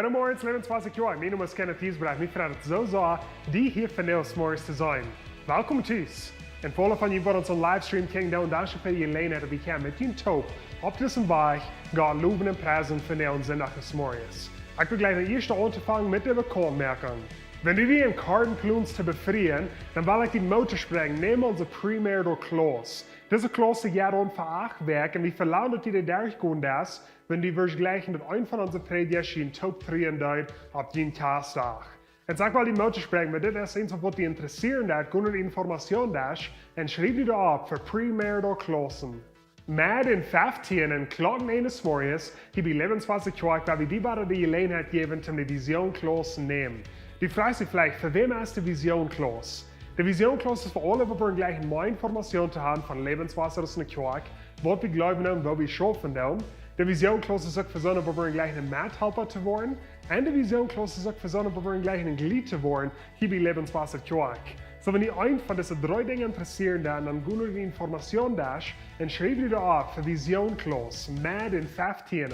Goedemorgen, levenswaardig jaar. Mijn naam is Kenneth Hiesbraak. Ik vind het zo zwaar die hier vandaag morgens te zijn. Welkom thuis. En voor van jullie wat ons livestream kijken, dank je voor je lenen dat we gaan met je top op deze weg gaan loven en prijzen vandaag zondag des morgens. Ik wil gleich de eerste aanvangen met de Bekannmerkung. Wenn du die in Karten plunst zu befreien, dann will ich die Motor sprengen, nehmen unser Primär Klaus. Diese Klaus geht dann für 8 Werke und wir verlangen, dass die durchgehen das, wenn die wir gleich mit einem von unseren Predigten in Top 3 auf den Tag. Und sag mal die Motor sprengen, weil das ist eins, was die interessieren, das gute Information das, und schreib die da ab für Primär Klausen. Med in 15 en klokken 1 des morgens, heb ik 21 jaar, waar we die bij de gelegenheid geven om de Vision Klaus te nemen. Die fragt sich vielleicht, für wen ist die Vision Klaus? Die Vision Klaus ist für alle, wo wir gleich mehr Informationen zu haben von Lebenswasser aus der Kirche, was wir glauben und wo wir schaffen wollen. Die Vision Klaus ist auch für so, wo wir gleich ein Mithelfer zu werden. Und die Vision Klaus ist auch für so, wo wir gleich ein Glied zu werden, hier bei Lebenswasser Kirche. So, wenn ihr ein von diesen 3 Dingen interessieren, dann gehen wir die Information durch und schreibt ihr da auf für Vision Klaus, med in 15.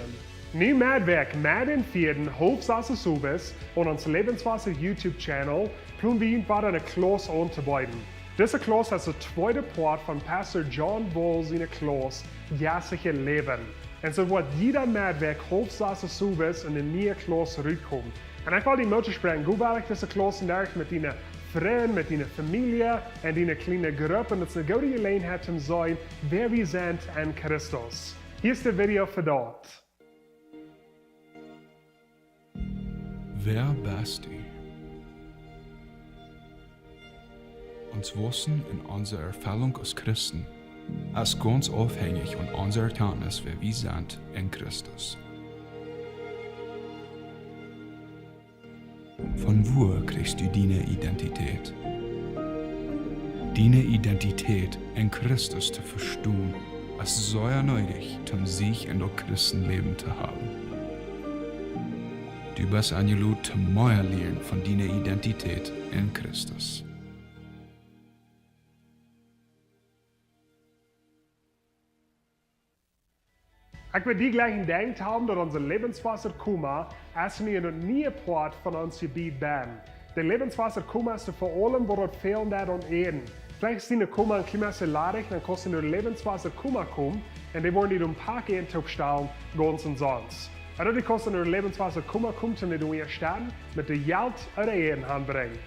Nu medwerk med in 4 hoofdzaken subes und onze Lebenswasser YouTube-channel plun wir bara eine Klaus anzubeiden. Diese Klaus ist der zweite Part von Pastor John Ball seine Klaus, jährliche Leben. Und so wird jeder medwerk hoofdzaken subes in eine neue Klaus zurückkommen. Und ich will die Mutter sprechen, gut weil ich diese Klaus mit deinen Freunden, mit deiner Familie und deiner kleinen Gruppe, und es eine gute Gelegenheit zu sein, wer wir sind in Christus. Hier ist das Video für dort. Wer bist du? Uns Wissen in unserer Erfüllung als Christen ist ganz abhängig von unserer Erkenntnis, wer wir sind in Christus. Von wo kriegst du deine Identität? Deine Identität in Christus zu verstehen, ist sehr nötig, um sich in das Christenleben zu haben. Du bist eingeladen, zum mehr lernen von deiner Identität in Christus. Ich will die gleichen gedacht haben, dass unser Lebenswasser Kuma erst nie ein neue Part von uns Gebiet bin. Der Lebenswasser Kuma ist vor allem, wo dort fehlen da und Eden. Vielleicht ist die Kuma ein Klimasse ladig, dann kostet nur Lebenswasser Kuma kommen und die wollen die ein paar Gehen stellen, ganz und sonst. Also die kosten nur Lebenswasser Kummer kommt und die du hier stehen mit der Geld oder Eden anbringen.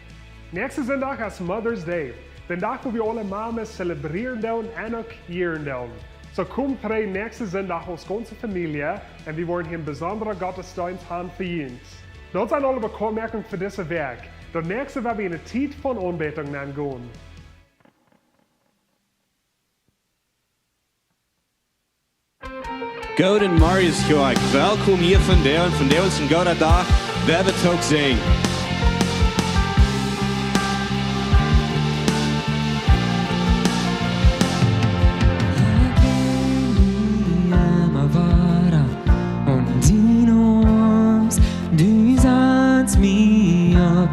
Nächsten Sonntag ist Mother's Day. Den Tag, wo wir alle Mamas zelebrieren und auch ehren. So kommt drei nächsten Sonntag als ganze Familie und wir wollen hier einen besonderen Gottesdienst haben für uns. Das sind alle Bekannmerkungen für dieses Werk. Das nächste werden wir in eine Zeit von Anbetung gehen. Goode en Marius Joak, welkom hier vandaag en vandaag is een goede dag. We hebben het ook zingen.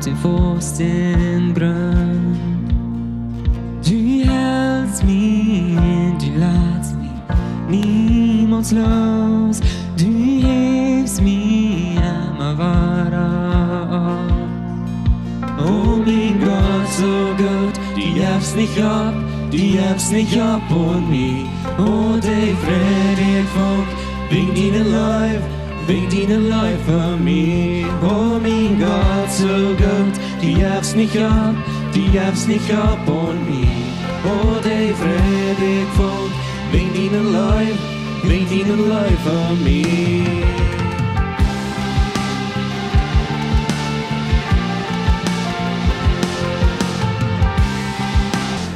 Du Forsten brand. Du hältst mich und du lässt mich niemals los. Du hebst mich immer weiter. Oh mein Gott, so gut, du gibst nicht ab von mir. Oh, die Freude Volk, wegen deiner Leib für mich. Oh mein Gott, so gut, du gibst nicht ab von mir. Oh, die Freude Volk, wegen deiner Leib für mich.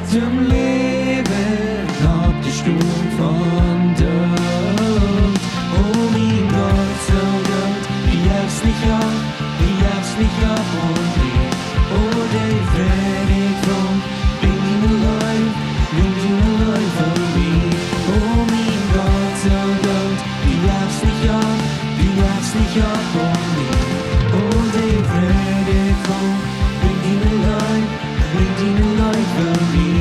Zum Leben hab die Sturm von Tod. Oh mein Gott, so gut, du gibst nicht ab von mir. Oh, die Freude von wegen deiner Leib für mich. Oh mein Gott, so gut, du gibst nicht ab von mir. Oh, die Freude von wegen deiner Leib für mich.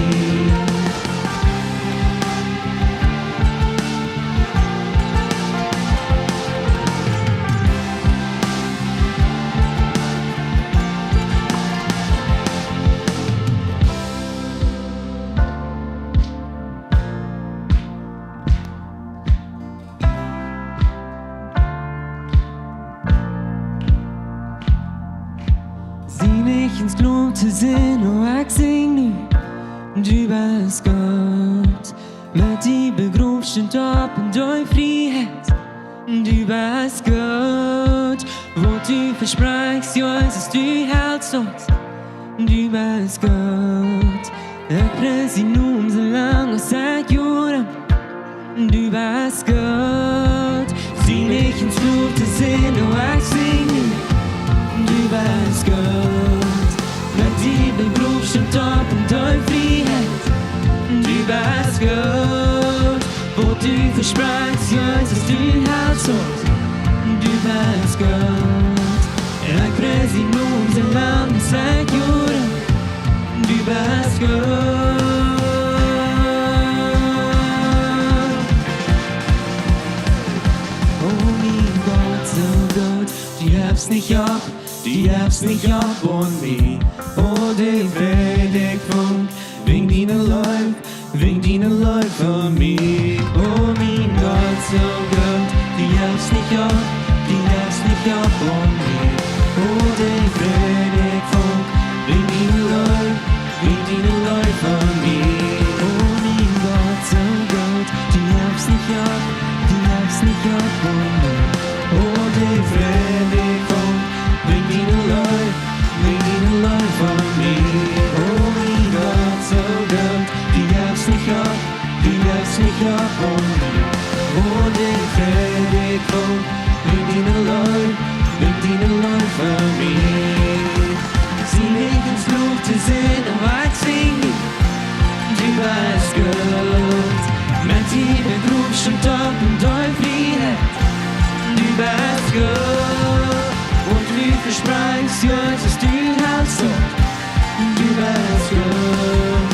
sind, oh ich sing nu, du bist Gott. Mit die begrubsten Top und dein Freiheit, du bist Gott. Wo du versprichst, Jesus, du hältst uns, du bist Gott. Ich preis ihn nun so lang, als ich jure, du bist Gott. Sieh nicht ins Blut, das sind, oh ich sing nu, du bist Gott. Mit die begrubsten Top und dein Freiheit, du bist Gott. Wo du versprichst, Jesus, du hältst uns, du bist Gott. Ich preis ihn nun so lang, als ich jure, du bist Gott. Oh mein Gott, so Gott, du hebst nicht ab, du hebst nicht ab von mir. Oh, die Freude kommt, wegen deiner Leib von mir. Oh mein Gott, so Gott, du hebst nicht ab, du hebst nicht ab von mir. Oh, die Freude kommt, wegen deiner Leib von mir. Oh mein Gott, so Gott, du hebst nicht ab, du hebst nicht ab von mir. Oh, die Freude kommt, wegen deiner Leib von mir. Oh mein Gott, so Gott, du hebst nicht ab, du hebst nicht ab von mir. Oh, die Freude kommt, wegen deiner Leib von mir. Sieh nicht ins Blut zu sehen, aber ich sing, du bist Gott. Mit die begrubsten Top und dein Freiheit, du bist Gott. Und du versprichst, Jesus, du hältst uns, du bist Gott.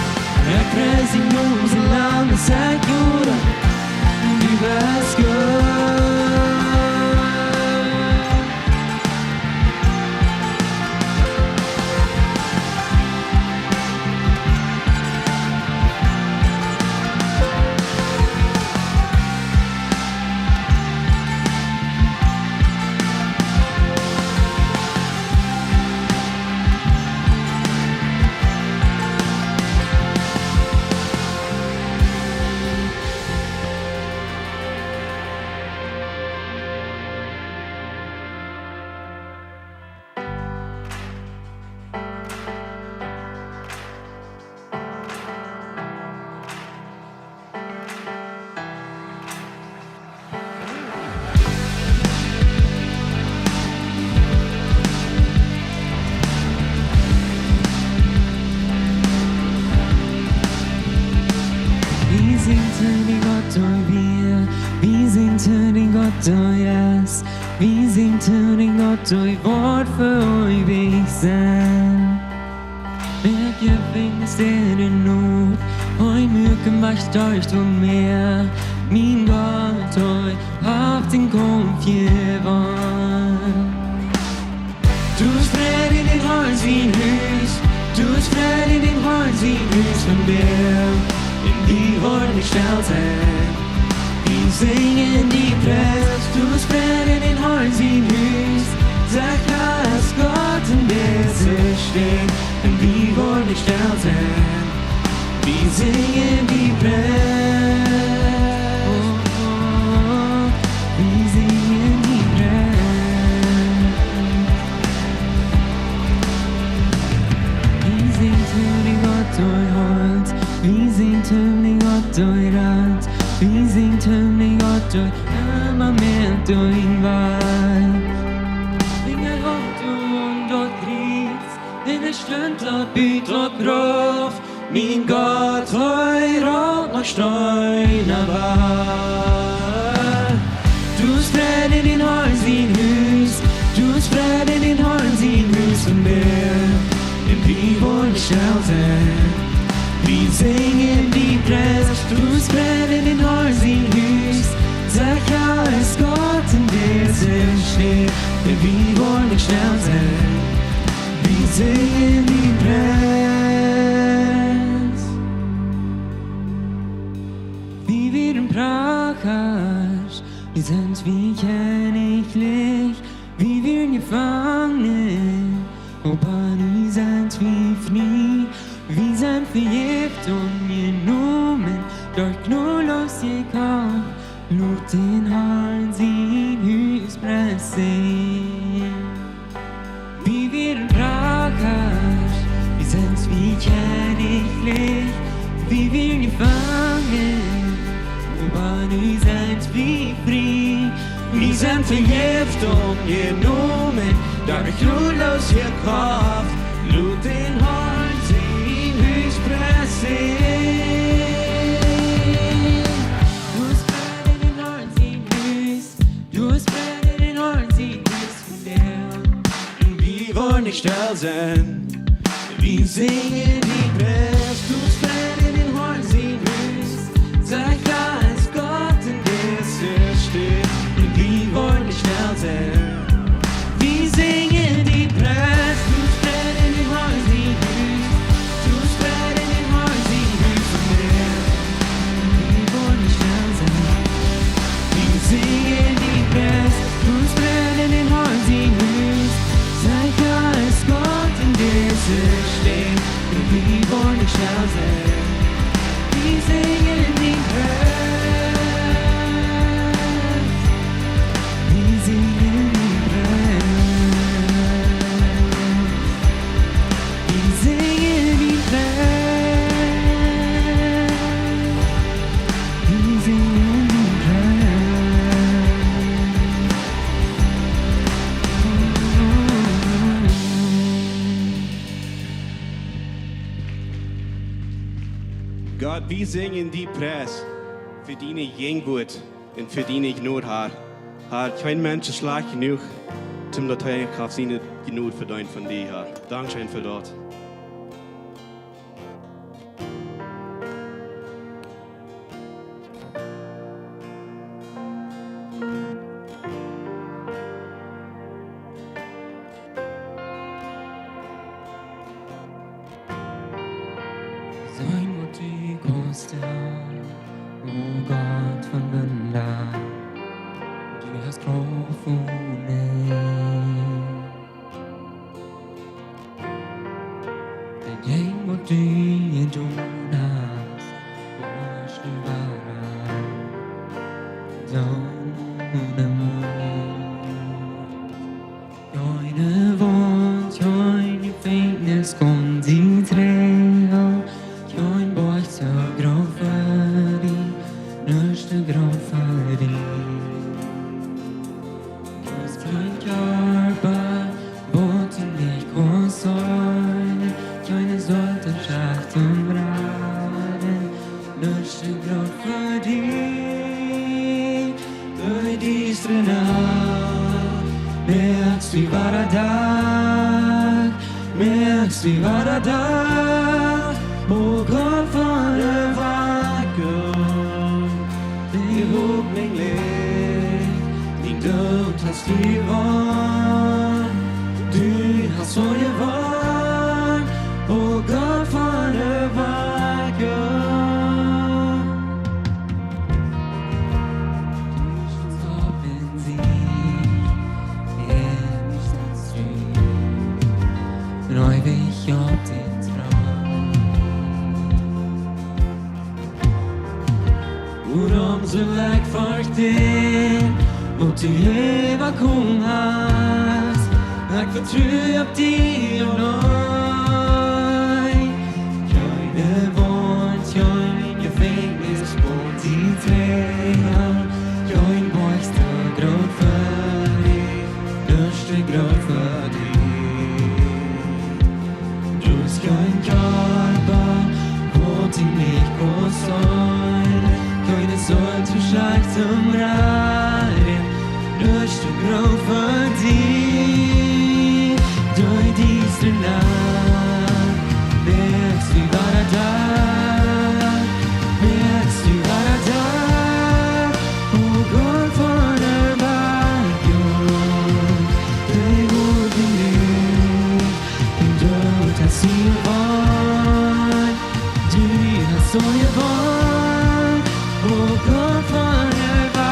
Ich preis ihn nun so lange, als ich jure, du bist Gott. Vi singt din Gott och i vårt för vi sen. Mycket finns det nog och i mycket makt störst och mer. Min Gott och haft en konfjävan. Du spred i din håll sin hus, du spred i din håll sin hus från bär. Vi har nicht ställt. Vi singen die prijs, du spred in den Hals in Hus. Sag dass Gott in der sich steht, und wie wollen nicht stolz sein. Wir singen die Präs, wir singen die Präs. Wir singen den Gott durch Holz, wir singen den Gott durch Rand. Vi singt hemlig Gott och firmament och invall. Vingar gott och kris, den stundlad byt och kraft. Min Gott höjrat och steina var. Du spred i din hals in hus, du spred i din hals in hus som bär. En bivård i kälten. Vi singen die Präs, du spred in den Hals in Hus. Sag ja, es Gott in der sich steht, denn wir wollen nicht schnell sein. Wir singen die Präs. Wie wir im Prakas, wir sind wie königlich, wie wir gefangen, aber wir sind wie sind Vergiftung genommen, durch knurlos gekommen, lud den Herrn sein Hus pressen. Wie wir brauchen, wir sind wie königlich, wie wir gefangen, aber nu sind wir frei. Wir sind Vergiftung genommen, durch knurlos gekommen, lud den Herrn sein Hus pressen. Nicht still sein, wir singen die Preis, du Frieden in den Horn sie grüßt, sag da ist Gott in dieser steht, und wir wollen nicht still sein, wir singen die Preis, du Frieden in den Horn sie grüßt, du Frieden in den Horn sie grüßt, und wir wollen nicht still sein, wir singen die Preis, du Frieden in den Horn sie grüßt, sag da ist Gott in dieser steht, und wir wollen nicht still sein, wir singen die Preis, wir singen die Preis, wir singen die Preis, wir singen die Gott, wir singen die Preis für deine Jengwut und für deine Gnade, Herr. Herr, kein Mensch ist schlecht genug, zum Latein kann seine Gnade verdienen von dir, Herr. Dankeschön für das. Sein Wort die größte, oh Gott von Wunder, du hast gefunden. Denn Wort die du hast, was du warst, so ohne Mut. Deine Wort, deine Fähignis kommt die Träger. Kein Bauch so groß für dich, nicht so groß für dich. Du hast kein Körper, wo du nicht groß sein. Keine sollte Schacht und Braten, nicht so groß für dich. Durch diese Nacht merkst du, wie war der Tag, merkst du, wie war der Tag. O Gott von der Wagen, die hob mein Licht, die Daut hast du gewonnen, du hast so gewonnen, o Gott von der Wagen. Du schützt auf den Sieg, nicht das Street, neu wie ich auf den Traum. Uram så lägg folk din, mot du heva kungas, lägg för tru upp di och noi. Kjöjne vårt, kjöjne fänglis på di träd, kjöjn bojsta grad för dig, lörste grad för dig. Du ska en karpa, på till mig på sån. Keine soll zu stark zum Rein, durch du grau für dich, durch diese Nacht, merkst du, war er da, merkst du, war er da, oh Gott von der Wagen, der gute Licht, den Daut hast du gewonnen, du hast so gewonnen, oh Gott von der Wagen.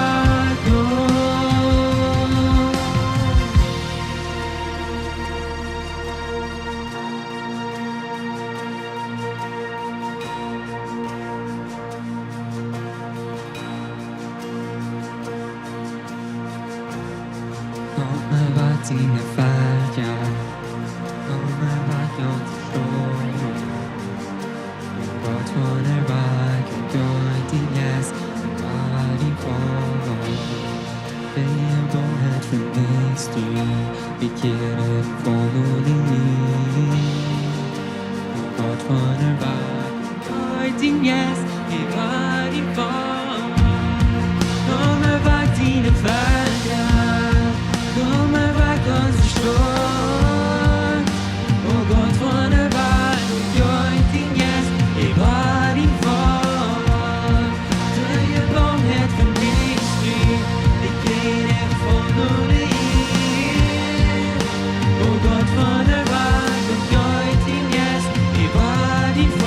dine färger kommer vackert förstå. Gott från väg och jag din gäst var din far. Det är barnet för mig styr, vilket är förmodligen. Gott från väg och jag din gäst var din far. Kommer vack dina färger, kommer vackert förstå. Och gott från väg och jag din gäst var din far. Du är barnet för mig styr, vilket är förmodligen. Och gott från väg och jag din gäst var din far.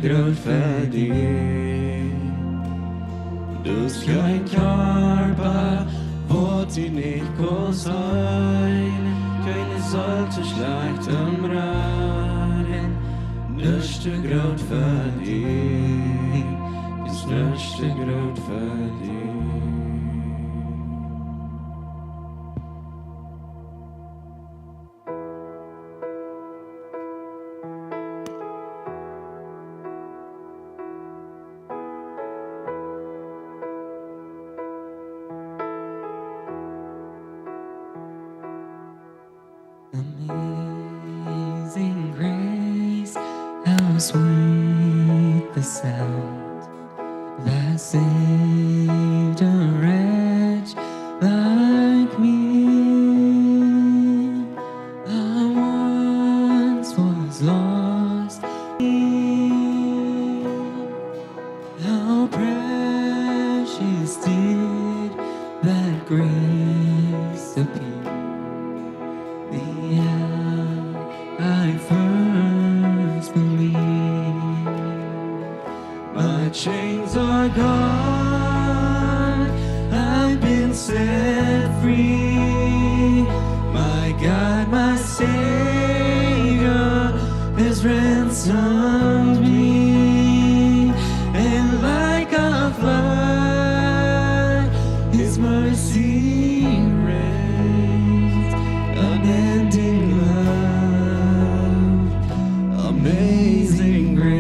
Grötfärdig. Du ska en karpa våt din ekosöjl. Köjne sollte schleicht am Raden. Nöchte grötfärdig. Ist nöchte grötfärdig. Amazing grace, how sweet the sound that saved a wretch like me. I once was lost. How precious did that grace appear. The hour I first believed, my chains are gone, I've been set free. My God, my Savior has ransomed me, and like a flood, His mercy reigns. Unending love, amazing grace.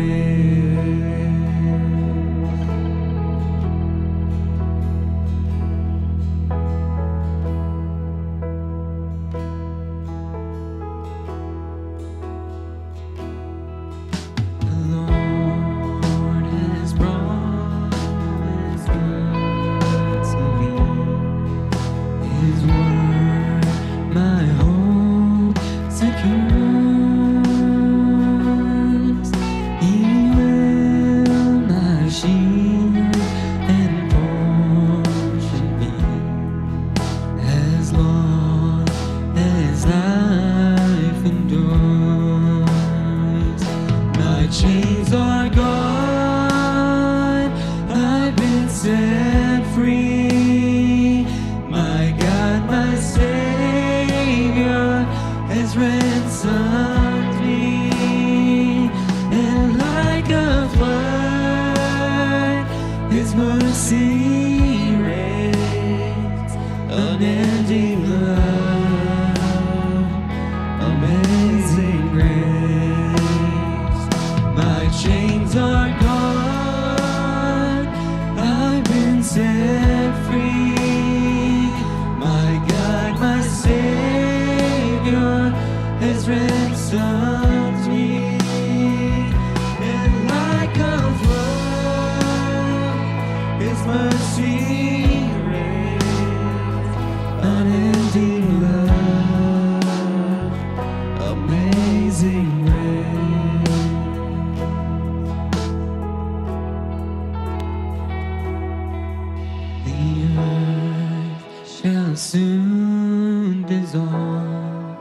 soon dissolve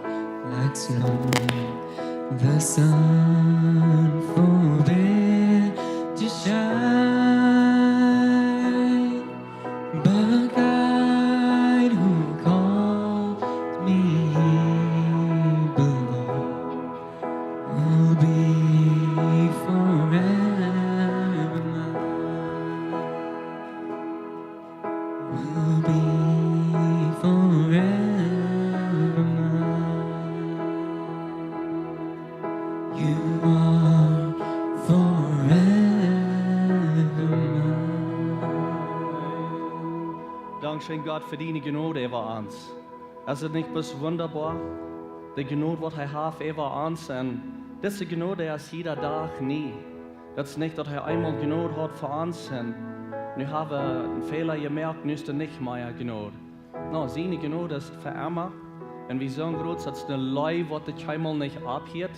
like snow. The sun forbid to shine, but God who called me below will be forever mine. Will be forever mine. You are forever mine. Dankeschön Gott für deine Gnade über uns. Es ist nicht bloß wunderbar, die Gnade, was er hat über uns, und diese Gnade ist jeder Tag nie. Das ist nicht, dass er einmal Gnade hat für uns, und nu haben wir einen Fehler gemerkt, nu ist er nicht mehr Gnade. No, seine Gnade ist für immer, und wir sagen groß, dass eine Leu, was er einmal nicht abhielt,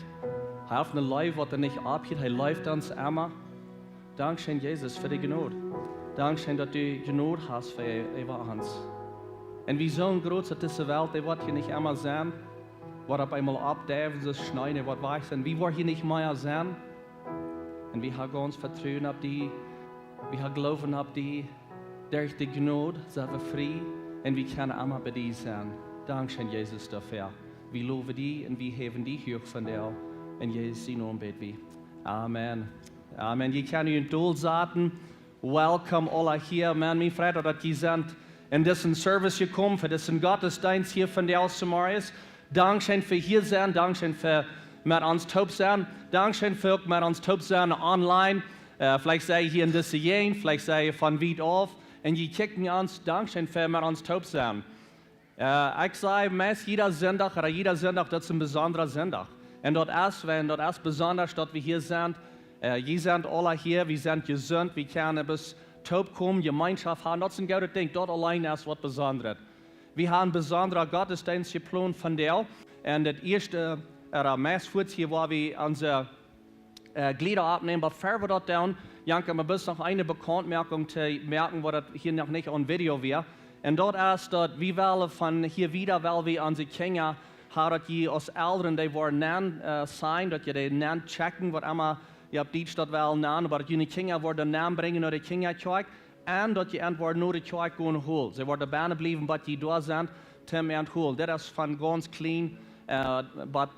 er hat eine Leu, was er nicht abhielt, er läuft uns immer. Dankeschön, Jesus, für die Gnade. Dankeschön, dass du Gnade hast für über uns. Und wir sagen groß, dass diese Welt, die wird hier nicht immer sein, wird auf einmal abdäven, das schneiden, wird weich sein. Wir wollen hier nicht mehr sein. Und wir haben ganz Vertrauen auf die, wir haben Glauben auf die, durch die Gnade sind wir frei und wir können immer bei dir sein. Dankeschön, Jesus, dafür. Wir loben dich und wir heben dich hoch von dir. In Jesu Namen beten wir. Amen. Amen. Je kann in Doel zaten. Welcome alle hier. Man, mir freut, dass ihr sind in diesen Service gekommen, für diesen Gottesdienst hier von der Samaris. Dankeschön für hier sein. Dankeschön für mit uns taub sein. Dankeschön für mit uns taub sein online. Vielleicht sei hier in dieser Gegend, vielleicht sei ihr von weit auf. Und ihr kicken uns. Dankeschön für mit uns taub sein. Ich sage, meist jeder Sonntag, das ist ein besonderer Sonntag. Und dort ist besonders, dass wir hier sind. Wir sind alle hier, wir sind gesund, wir können bis taub kommen, Gemeinschaft haben. Das ist ein gutes Ding, dort allein ist was Besonderes. Wir haben einen besonderen Gottesdienst geplant von der. Und das erste, meist hier, wo wir unsere Glieder abnehmen. Aber bevor wir dort down, Janke, wir müssen noch eine Bekanntmerkung zu merken, wo das hier noch nicht on Video wäre. Und dort ist, dass wir wollen von hier wieder, weil wir unsere Kinder haben, dass die als Eltern, die wollen nennen sein, dass ihr die nennen checken, was immer, ihr habt die Stadt wel nennen, aber dass die Kinder wollen Namen bringen nach der Kinderkirche und dass die entweder nur die Kirche gehen holen. Sie wollen dabei bleiben, was die da sind, zum holen. Das ist von ganz klein, but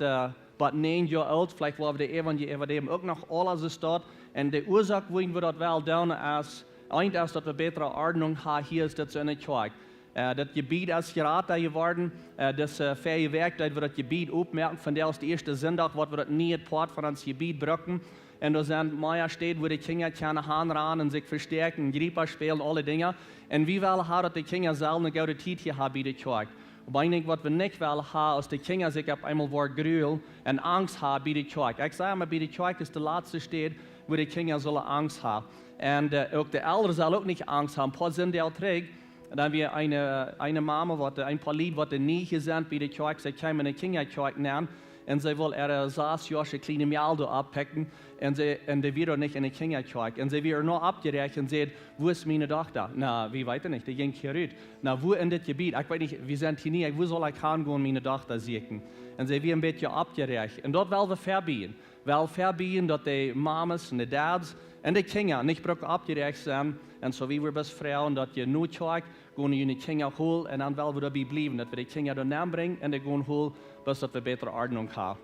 9 Jahre alt, vielleicht wollen wir die Evangelium auch noch alles ist dort. Und die Ursache, wohin wir dort wel tun, ist, eigentlich ist, dass wir bessere Ordnung haben, hier ist das in der Kirche. Das Gebiet ist gerade geworden, das freie Werk, dass wir das Gebiet aufmerken, von der aus der erste Sonntag, was wir das nie Port von uns Gebiet brücken. Und da sind Meier steht, wo die Kinder können heran und sich verstärken, Grieper spielen, alle Dinge. Und wir wollen haben, dass die Kinder selber eine gute Zeit hier haben bei der Kirche. Aber eigentlich, was wir nicht wollen haben, ist, dass die Kinder sich auf einmal grühlen und Angst haben bei der Kirche. Ich sage immer, bei der Kirche ist der letzte Steht, wo die Kinder sollen Angst haben. Und auch die Eltern sollen auch nicht Angst haben. Ein paar sind der trägt. Dann haben wir eine Mama, ein paar Lieder, die nie hier sind bei der Kirche. Sie können eine Kinderkirche nennen. Und sie will ihre 6 Jahre kleine Mädel abpacken. Und die wird nicht in der Kinderkirche. Und sie wird nur abgerechnet und sagt, wo ist meine Tochter? Na, wie weiß ich nicht, die ging hier raus. Na, wo in das Gebiet? Ich weiß nicht, wir sind hier nie. Wo soll ich hingehen, meine Tochter sehen? Und sie wird ein bisschen abgerechnet. Und dort wollen wir verbieten. Wir verbieten, dass die Mamas und die Dads und die Kinder nicht abgerechnet sind. Und so wie wir bis Frauen, dass die nur Kirche gehen die Kinder holen und dann wollen wir dabei bleiben, dass wir die Kinder da Namen bringen und die gehen holen, bis dass wir bessere Ordnung haben.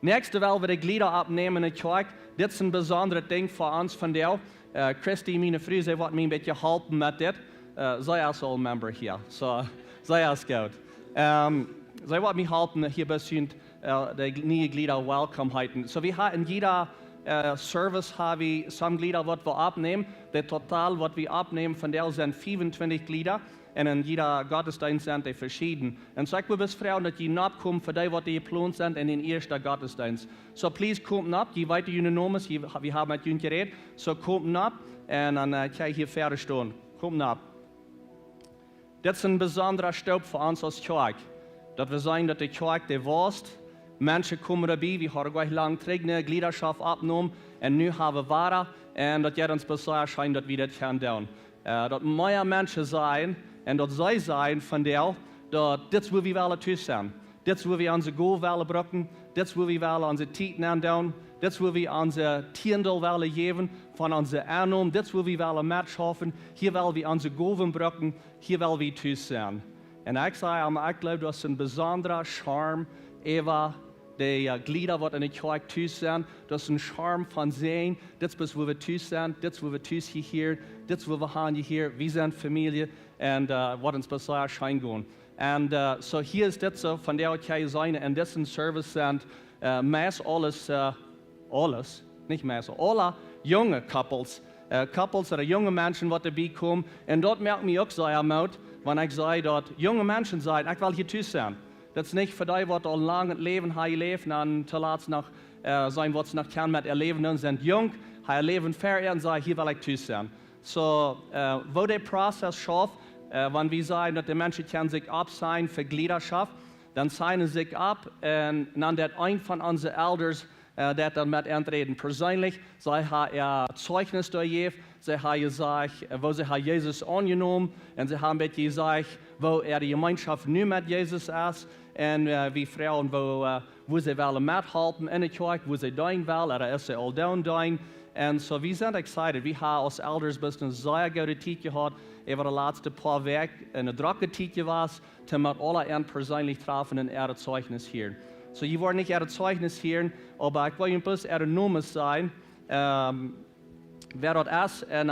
Nächste wollen wir die Glieder abnehmen in der Kirche. Das ist ein besonderes Ding für uns von der. Christi, meine Frau, sie wird mir ein bisschen helfen mit das. Sei als Old Member hier, so sei als gut. Sie wird mir helfen, hier ein bisschen die neuen Glieder willkommen heißen. So wir haben in jeder Service haben wir some Glieder, was wir abnehmen. Der Total, was wir abnehmen, von der sind 25 Glieder. Und in jeder Gottesdienst sind die verschieden. Und so ich will bis Frauen, dass die nachkommen für die, was die geplant sind in den ersten Gottesdienst. So please kommt nach, die weiter ihre Namen, wir haben mit ihnen geredet. So kommt nach und dann kann ich hier fertig stehen. Kommt nach. Das ist ein besonderer Staub für uns als Kirche. Dass wir sagen, dass die Kirche die Wurst, Menschen kommen dabei, wir haben gleich lang eine Gliederschaft abgenommen und nun haben wir Ware und das jetzt uns besser scheint, dass wir das können tun. Dass mehr Menschen sein En dat zij zijn van deel, dat dit is waar we willen thuis zijn. Dit is waar we onze goal willen gebruiken. Dit is waar we willen onze tijd aandoen. Dit is waar we onze tiendel willen geven van onze aannom. Dit is waar we willen matchen. Hier willen we onze goal gebruiken. Hier willen we thuis zijn. En ik zei, ik geloof dat is een bijzondere charme over de glieder wat in de kerk thuis zijn. Dat is een charme van zijn. Dit is waar we thuis zijn. Dit is waar we thuis hier. Dit is waar we gaan hier. We zijn familie. En wat ons bijzonder schijn gaan. En so hier is dit zo van der kan je zijn. En dit is een service zijn. Meest alles, niet meest, alle jonge couples. Couples dat jonge mensen wat erbij komen. En dat merkt me ook zeer uit. Wanneer ik zei dat jonge mensen zijn, ik wil hier thuis zijn. Dat is niet voor die wat al lang het leven hebben geleefd en te laat nog zijn wat ze nog kan met haar leven. En zijn jong, haar leven ver en zei, hier wil ik thuis zijn. So, wo der Prozess schafft, wanneer we zeggen dat de mensen kan zich op zijn voor gliederschap, dan zijn ze zich op en dan dat een van onze elders dat dan met aantreden. Persoonlijk, zij hebben Zeugnis doorgegeven, zij hebben gezegd, wo ze Jezus aangenomen en ze hebben beetje gezegd, wo de gemeenschap nu met Jezus is en wie vrouwen wo ze willen methelpen in de kerk, wo ze doen willen, er is ze al doen. En so we zijn excited. We hebben als elders best een zeer goede tijd gehad over de laatste paar weken. Een drukke tijd was, te met alle en persoonlijk treffen en het Zeugnis hier. So je wordt niet het Zeugnis hier, maar ik wil je een beetje noemen zijn, wer dat is, en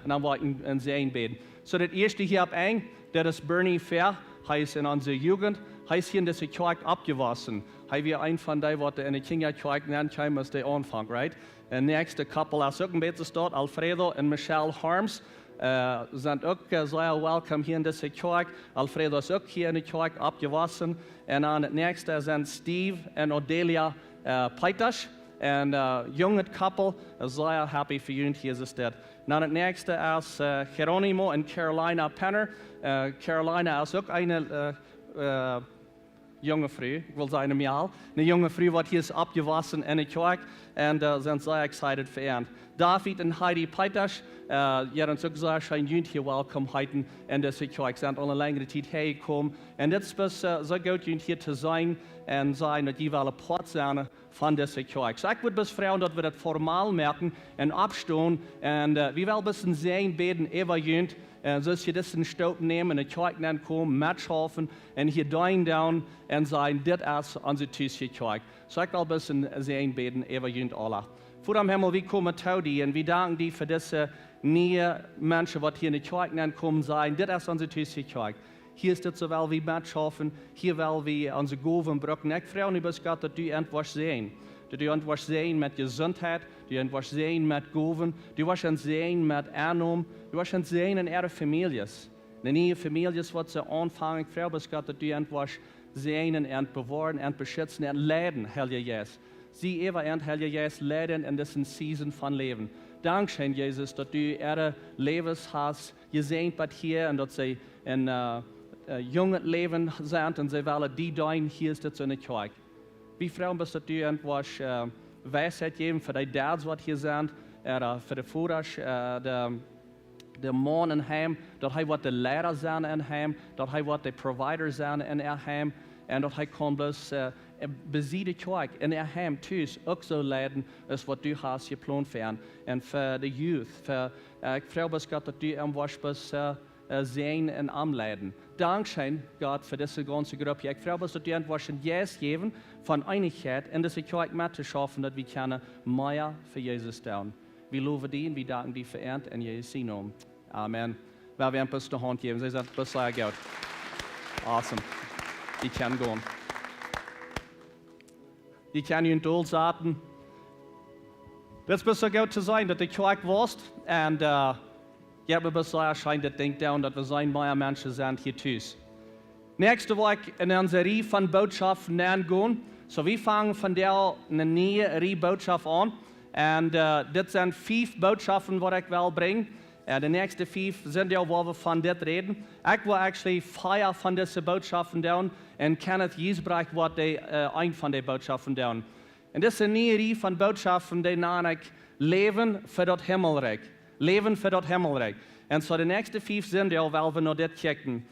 dan wil ik een zijn beden. So dat eerste hier op één, dat is Bernie Fair. Hij is in onze jugend. Hij is hier in deze kerk opgewassen. Hij is een van die wat in de kinderkerk neemt, als de aanvang, right? En de nächste couple is ook een beetje stort, Alfredo en Michelle Harms. Zijn ook zeer welkom hier in deze kerk. Alfredo is ook hier in de kerk opgewassen. En dan het nächste zijn Steve en Odelia Peiters. En jonge couple, zeer happy voor jullie hier is dat. Dan het nächste is Geronimo en Carolina Penner. Carolina is ook een jonge vrouw, ik wil zeggen een jonge vrouw wat hier is opgewassen in de kerk en zijn zeer excited voor. David en Heidi Peiters, ja, ook zeer schijn jullie hier welkom heten in deze kerk. Zijn al een langere tijd hergekomen en dit is best zo goed jullie hier te zijn en zijn dat je wel part zijn van deze kerk. So ik wil best vragen dat we dat formaal merken en opstaan en we willen best een zijn beden over jullie. Zoals je dit in stoot nemen en de kerk dan komen, matchhofen en hier down en zijn, dit is onze thuisje kerk. So ik wil best een zijn beden over jullie alle. Vader im Himmel, we komen toe die en we danken die voor deze nieuwe mensen wat hier in de kerk dan komen zijn. Dit is onze thuisje kerk. Hier is dit zowel wie matchhofen, hier wel wie onze goven brokken. Ik vraag nu best God dat u entwas zijn. Dat u entwas zijn met gezondheid, dat u entwas zijn met goven, dat u was zijn met aannom, dat u was zijn in ihre families. De nieuwe families wat ze aanvangen, ik vraag best God dat u entwas zijn en bewaren en beschützen en leiden, Heilige Jezus. Sie ever en Heilige Jezus leiden in deze season van leven. Dankzij Jezus dat u ihre levens has gezien wat hier en dat ze in jonge leven zijn en ze willen die doen, hier is dit in de kerk. We vragen best dat u entwas wijsheid geven voor de dads wat hier zijn, voor de voeders, de man in hem, dat hij wat de leider zijn in hem, dat hij wat de provider zijn in hem, en dat hij kan dus bezien de kerk in hem thuis ook zo leiden als wat u has gepland voor en voor de youth. Ik vraag best God dat u hem was best zijn en aanleiden. Dankzij God voor deze ganze groep. Ik vraag best dat u hem een yes geven van einigheid in deze kerk met te schaffen dat we kunnen meer voor Jezus doen. We loven die en we danken die vereerd in Jezus naam. Amen. Wel, we hem best de hand geven. Zij zijn best zeer goed. Awesome. Die kan gaan. Die kan je in doel zetten. Het is best zo goed te zijn dat de kerk was. En je hebt best zeer schijn dat denk down dat we zijn meer mensen zijn hier thuis. Nächste week in onze rie van boodschappen gaan. So we vangen van der een nieuwe rie boodschap aan. En dit zijn 5 boodschappen wat ik wil brengen. De nächste 5 zijn ja waar we van dit reden. Ik wil actually 4 van deze boodschappen doen. En Kenneth Giesbrecht wordt een van de boodschappen doen. En dit is een nieuwe rie van boodschappen die naam ik Läwen voor Daut Himmelrikj. Leven voor Daut Himmelrikj. En zo de nächste 5 zinnen, wel we naar dit kijken.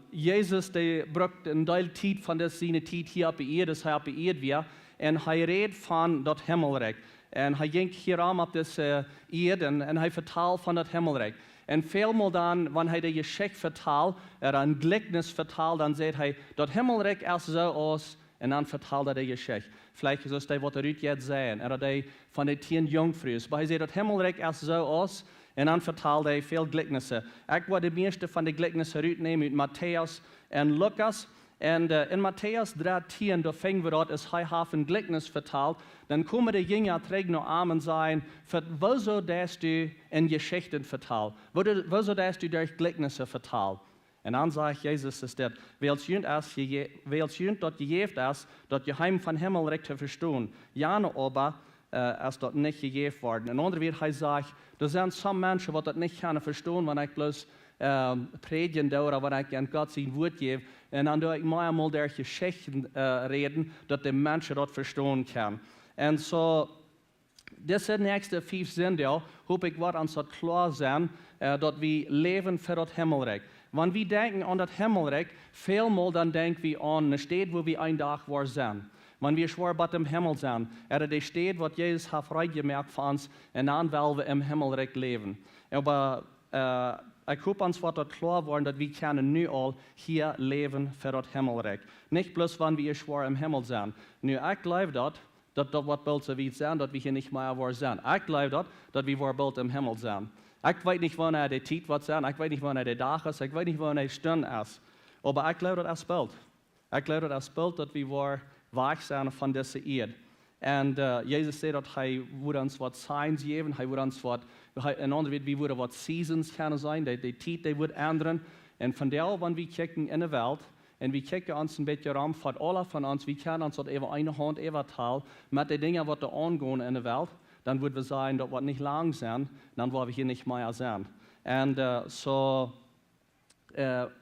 Jezus die brukt een deel tijd van zijn tijd hier op Ieed, dus hij op Ieed weer. En hij redt van Daut Himmelrikj. En hij ging hier aan op deze Ieed en hij vertaalt van Daut Himmelrikj. En veelmaal dan, wanneer hij de geschicht vertaalt, een gelijkenis vertaalt, dan zegt hij, Daut Himmelrikj is zo als, en dan vertaalt hij de geschicht. Vielleicht is dat wat eruit gaat zijn, en dat hij van de 10 jongvrouwen. Maar hij zegt, Daut Himmelrikj is zo als, en dan vertaalt hij veel gelijkenissen. Ik wil de meeste van de gelijkenissen uitnemen uit Matthäus en Lucas. En in Matthäus 13, daar vingen we dat, als hij een gelijkenis vertaalt, dan komen de jongeren terug naar hem en zeggen, wat zou dat u in geschichten vertalen? Wat zou dat u door gelijkenissen vertalen? En dan zegt Jezus is dit, welk junt dat gegeven is, dat geheim van Himmelrikj te verstaan. Jane aber, als dat niet gegeven wordt. En onder weer hij zegt, er zijn sommige mensen die dat niet kunnen verstaan, wanneer ik bloos predigen doe, of wanneer ik aan God zijn woord geef. En dan doe ik mij eenmaal door geschichten reden, dat de mensen dat verstaan kan. En zo, deze nächste 5 zinnen, hoop ik wat aan het klaar zijn, dat we leven voor Daut Himmelrikj. Wanneer we denken aan Daut Himmelrikj, veelmaal dan denken we aan een stad waar we een dag waar zijn. Wanneer we zwaar bij de hemel zijn, er de stad wat Jezus heeft vrijgemaakt voor ons, en dan willen we in Himmelrikj leven. Maar ik hoop ons wat dat klaar wordt, dat we kunnen nu al hier leven voor Daut Himmelrikj. Niet plus wanneer we zwaar im Himmel zijn. Nu, ik geloof dat wat beeld zou zijn, dat we hier niet meer waar zijn. Ik geloof dat we waar beeld im Himmel zijn. Ik weet niet wanneer de tijd wat zijn, ik weet niet wanneer de dag is, ik weet niet wanneer de stund is. Maar ik geloof dat het speelt. Ik geloof dat het speelt dat we waar weg zijn van deze Ieed. En Jezus zei dat hij wil ons wat signs geven, hij wil ons wat, en andere we willen wat seasons kunnen zijn, de tijd die wordt ändern. En vandaar, wanneer we kijken in de wereld, en we kijken ons een beetje ram, van alle van ons, we kunnen ons dat even een hand even talen, met de dingen wat er aangaan in de wereld, dan worden we zeggen dat we niet lang zijn, dan worden we hier niet meer zijn. En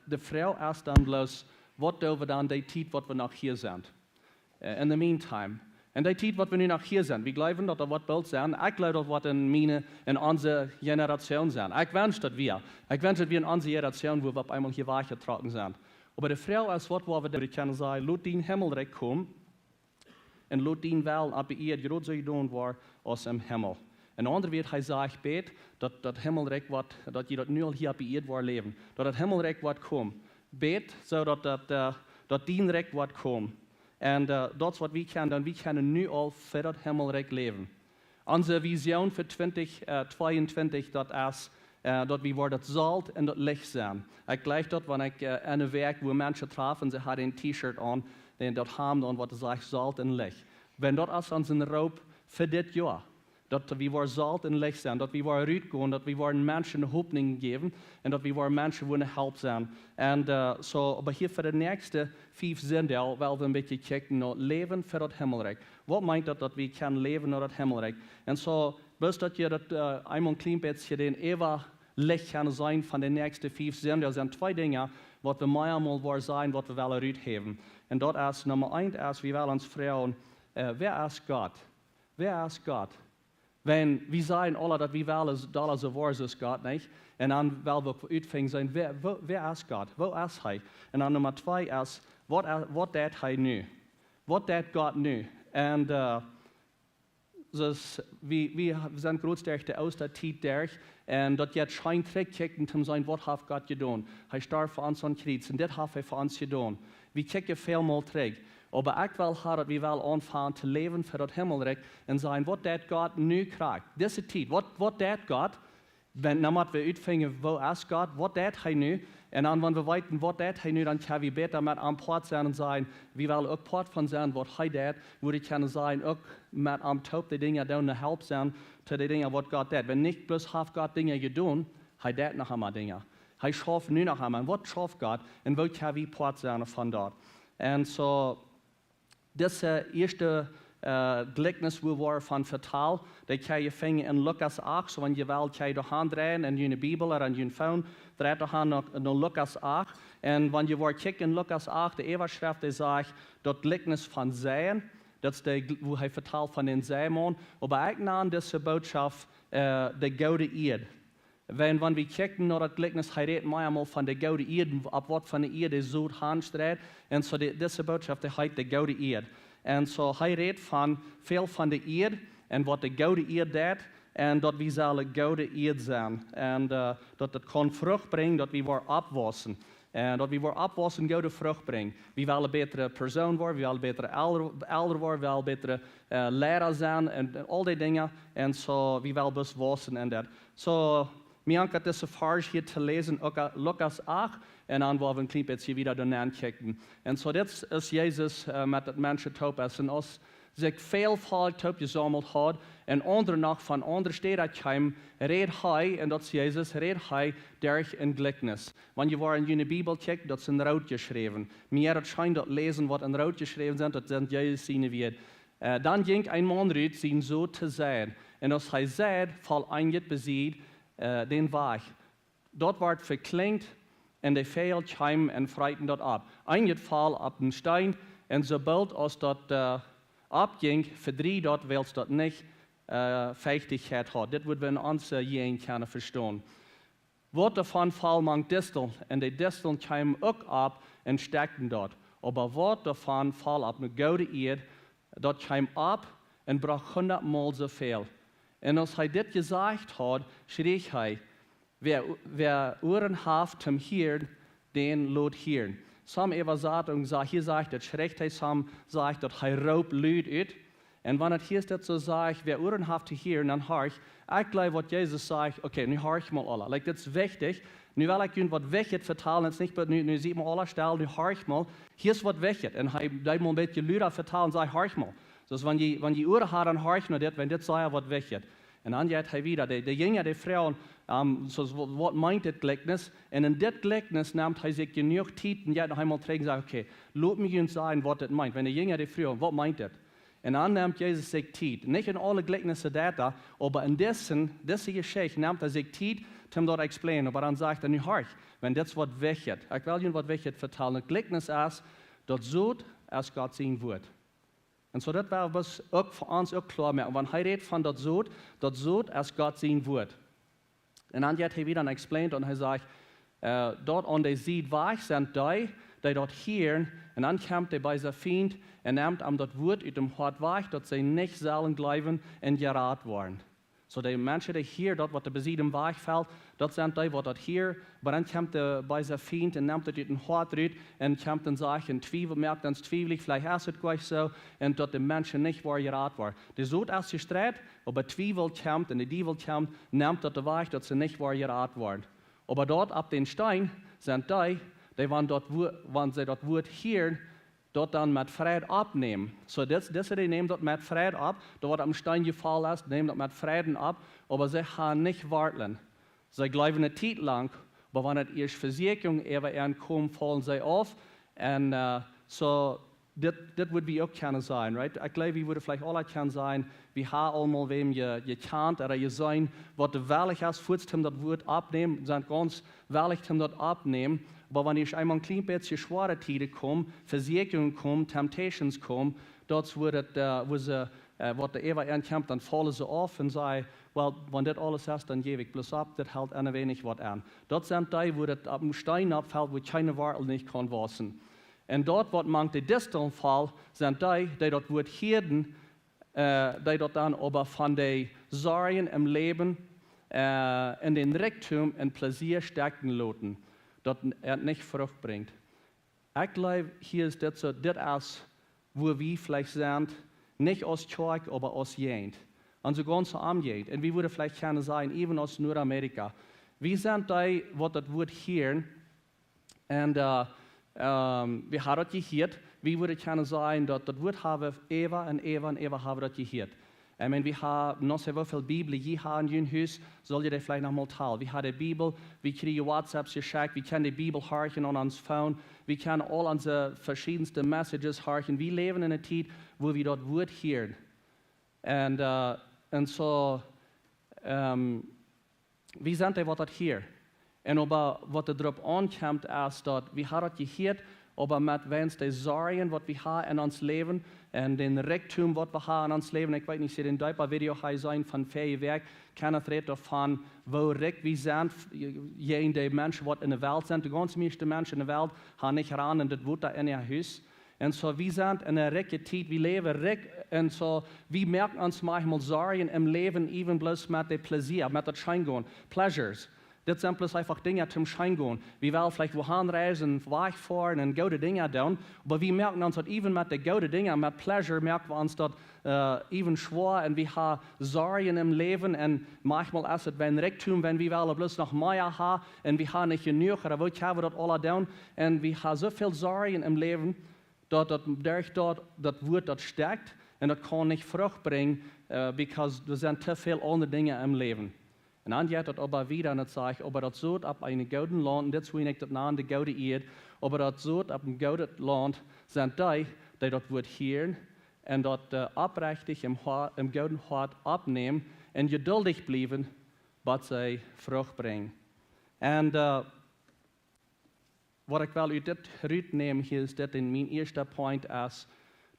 de vrouw is dan bloos, wat doen we dan die tijd wat we nog hier zijn? In the meantime. En die tijd wat we nu nog hier zijn, we geloven dat er wat beeld zijn. Ik geloof dat wat in onze generatie zijn. Ik wens dat we in onze generatie, waar we op eenmaal hier weggetrokken zijn. Maar de vrouw is wat we kunnen zeggen, laat die Himmelrikj komen. En laat die wel op de Ieed groot zou doen worden als im Himmel. En ander weer hij zegt beet dat Himmelrikj wat, dat je dat nu al hier op de Ieed wordt leven. Dat het Himmelrikj wat komt. Beet zodat dat die Rijk wat komt. En dat is wat we kunnen. We kunnen nu al voor dat Himmelrikj leven. Onze visie voor 2022 dat is dat we worden het zout en het licht zijn. Ik geloof dat wanneer ik in een werk waar mensen treffen, ze hadden een t-shirt aan, en dat hebben dan wat zegt zout en licht. Wenn dat is onze roep voor dit jaar. Dat we worden zout en licht zijn, dat we worden uitgaan, dat we worden mensen een hoopning geven en dat we worden mensen willen helpen zijn. En maar hier voor de nächste 5 zinnen wel we een beetje kijken naar leven voor het Himmelrikj. Wat meint dat we kunnen leven naar het Himmelrikj? En zo, best dat je dat eenmaal een klein beetje den even licht kan zijn van de nächste 5 zinnen. Er zijn 2 dingen wat we mij allemaal waar zijn, wat we wel eruit hebben. En dat is nummer 1 is, we willen ons vragen, wer is God? Wer is God? Wenn wir sagen alle, dass wir alle so wahr ist Gott, nicht? Und dann wollen wir uitvinden zijn, wer ist Gott? Wo ist er? Und dann Nummer 2 ist, was deed hij nu? Wat deed Gott nu? Und dus we zijn grootsterk de oudste tijd durch. En dat je schijnt terugkijken te zijn, wat heeft God gedaan? Hij starf voor ons aan kruis en dit heeft hij voor ons gedaan. We kijken veelmaal terug. Maar ik wil dat we wel aanvangen te leven voor het Himmelrikj en zeggen, wat deed God nu krijgt. Deze tijd, wat deed God? Nadat we uitvinden, wat is God? Wat deed hij nu? En dan, wanneer we weten, wat deed hij nu, dan kunnen we beter met aan poort zijn en zeggen, we willen ook poort van zijn wat hij deed. We kunnen zeggen, ook met aan top de dingen doen, de help zijn te de dingen wat God deed. Wenn niet plus heeft God dingen gedaan, hij deed nog eenmaal dingen. Hij schaaft nu nog eenmaal. Wat schaaft God? En wat kunnen we poort zijn van dat? En zo, deze eerste gelijkenis waar van vertaal, dat kan je vinden in Lucas 8, zo wanneer je wel kan je de hand draaien en je Bijbel er en je phone, draait de hand naar Lucas 8. En wanneer je wordt kijkt in Lucas 8, de Evanschrift die zegt dat gelijkenis van zijn, dat is hoe hij vertaalt van den Zeeman. Maar ik naam deze boodschap de Goode Ieed. Wenn wir kijken naar dat gelijkenis, hij redt mij allemaal van de Goode Ieed, op wat van de Ieed is zo handstrijd. En zo deze boodschap heet de Goode Ieed. En zo hij redt van veel van de Ieed en wat de Goode Ieed deed. En dat we zullen Goode Ieed zijn. En dat het kan vrucht brengen, dat we worden opwassen. En dat we worden opwassen, Goede vrucht brengen. We willen een betere persoon worden, we willen een betere elder worden, we willen een betere leraar zijn en al die dingen. En zo, we willen best wassen en dat. Zo, mij aankt deze vers hier te lezen, ook Lucas 8. En dan willen we een klein beetje weer daarna kijken. En zo, dit is Jezus met het mensentoop. En als zich veelvuldig toop gezameld had, en andere nog van andere steden kwam, reed hij, en dat is Jezus, reed hij durch een gelijkenis. Wanneer je in je Bijbel kijkt, dat is in rood geschreven. Meer het schijnt dat lezen wat in rood geschreven zijn, dat zijn Jezus zien weer. Dan ging een man uit zijn zo te zijn. En als hij zei, val eindigt beziet den weg. Dat wordt verklinkt en de veel kwam en freiten dat op. Eindigt val op een steen en sobald als dat opging, verdriet dat, wils dat niet veiligheid had. Dit moeten we in onze jeen kunnen verstaan. Wat daarvan val mang distel en de distel kwamen ook op en stekten dat. Maar wat daarvan val op een Goede Ieed, dat kwam op en bracht 100 maal zoveel. En als hij dit gezegd had, schreef hij, wer oren heeft hem hier, den laat hier. Sam Übersetzung sagt, hier sagt, das schreckt hij, Sam sagt, dat hij roept luid uit. En wanneer het hier dat zo zegt, wer oren heeft hier, dan hoor ik gelijk wat Jezus zegt, oké, nu hoor ik mal alle. Like, dat is wichtig. Nu wil ik jullie wat wichtig vertellen, het is niet, nu ziet man alle stel, nu hoor ik mal. Hier is wat wichtig. En hij blijft mal een beetje luider vertellen en zegt, hoor ik mal. Dus wanneer je oren hebt, dan hoor ik naar dit, want dit zei wat wichtig. En dan gaat hij weer, de jongen, de vrouwen, wat meint dit gelijkenis? En in dit gelijkenis neemt hij zich genoeg tijd en gaat nog eenmaal terug en zegt, oké, laat me jullie zeggen wat het meint. Wenn de jongen, de vrouwen, wat meint dit? En dan neemt Jezus zich tijd. Niet in alle gelijkenissen dat, maar in deze geschichte neemt hij zich tijd om dat te explainen. Maar dan zegt hij, nu hoor, wenn dit is wat wichtig. Ik wil jullie wat wichtig vertellen. Het gelijkenis is, dat zo als God zien wordt. En zo dat was ook voor ons ook klaar maken. Want hij redt van dat zo als God zien wordt. En dan gaat hij weer explained en hij zegt, dort aan de ziet weg zijn die dat hier, en dan komt hij bij zijn vriend en neemt hem dat woord uit hem hart weg, dat zij niet zullen blijven en geraad worden. Zo de mensen die hier, dat wat de beziet hem wegvalt, dat zijn die wat dat hier, maar dan komt hij bij zijn vriend en neemt het uit een hart uit en komt dan zegt, en twijfel, merkt dan twijfelig, vielleicht is het gleich zo, en dat de mensen niet waar geraad worden. De zoet als je strijd, aber twijfel komt en de dievel komt, neemt dat de weg, dat ze niet waar geraad worden. Aber dort op den steen zijn die wanneer ze dat woord hier, dat dan met vrede opnemen. So deze neemt dat met vrede op. Dat wat am steen gevallen is, neemt dat met vrede op. Maar ze gaan niet warten. Ze blijven een tijd lang. Maar wanneer het eerst verzekering even komt, vallen ze af. En dit moet we ook kunnen zijn, right? Ik geloof, we moeten vielleicht alle kunnen zijn. We hebben allemaal wem je kent, of je zijn, wat de wellig is, voedst hem dat woord opnemen, zijn ganz wellig hem dat opnemen. Maar wanneer er eenmaal een klein beetje zware tijden komen, verzekeringen komen, temptations komen, dat wordt het, wat de eeuwig aankomt, dan vallen ze af en zeggen, wel, wanneer dit alles is, dan geef ik plus op, dit houdt een wenig wat aan. Dat zijn die, waar het op een steen opvalt, waar keine wortel niet kan wassen. En dort, wat mangt de distelval, zijn die dat woord heerden, die dat dan aber van de zorgen im Leben in den Reichtum en plezier stecken laten. Dat het niet vrucht brengt. Ik geloof, hier is dit zo, dit is waar we vielleicht zijn, niet als Kerk, aber als Jeend. Onze ganze Armjeend. En we willen vielleicht gerne zijn, even als Noord-Amerika. We zijn die, wat dat woord hier, en we hebben dat gehoord. We willen gerne zijn, dat dat woord hebben eeuwig en eeuwig en eeuwig hebben dat gehoord. En we hebben nog zoveel Bibelen hier in je huis, zal je dat vielleicht nog mal talen. We hebben de Bibel, we krijgen WhatsApps geschickt, we kunnen de Bibel horen aan ons phone, we kunnen al onze verschiedenste messages horen. We leven in een tijd waar we dat woord horen. En zo, we zijn wat dat hier. En wat er erop aankomt is dat we hebben dat gehoord, aber mit wenn's die Sorgen, was wir haben in uns Leben, und den Reichtum, was wir haben in uns Leben, ich weiß nicht, ich sehe den Video sein von Fähigwerk, keiner redet davon, wo reich wir sind, jene Menschen, die in der Welt sind, die ganz meisten Menschen in der Welt, haben nicht ran und das wird da in ihr Haus. Und so, wir sind in einer reichen Zeit, wir leben reich, und so, wir merken uns manchmal Sorgen im Leben, even bloß mit dem Pläsier, mit dem Scheingehen, Pleasures. Das sind bloß einfach Dinge zum Scheingehen. Wir wollen vielleicht wohin reisen, wegfahren und gute Dinge tun, aber wir merken uns, dass even mit den guten Dingen, mit Pleasure, merken wir uns, dass even schwer und wir haben Sorgen im Leben und manchmal ist es, wenn Reichtum, wenn wir wollen bloß noch mehr haben und wir haben nicht genug, oder wo haben wir das alle tun und wir haben so viel Sorgen im Leben, dass das Wort das stärkt und das kann nicht Frucht bringen, weil wir sind zu viele andere Dinge im Leben. Und dann geht das aber wieder und sagt, aber das so ab einem guten Land, und das will ich das an der Goode Ieed, aber das so ab einem guten Land sind die das wird hören und das aufrichtig im guten Hart abnehmen und geduldig bleiben, was sie Frucht bringen. Und was ich will aus das rausnehmen hier ist, dass in mein erster Point ist,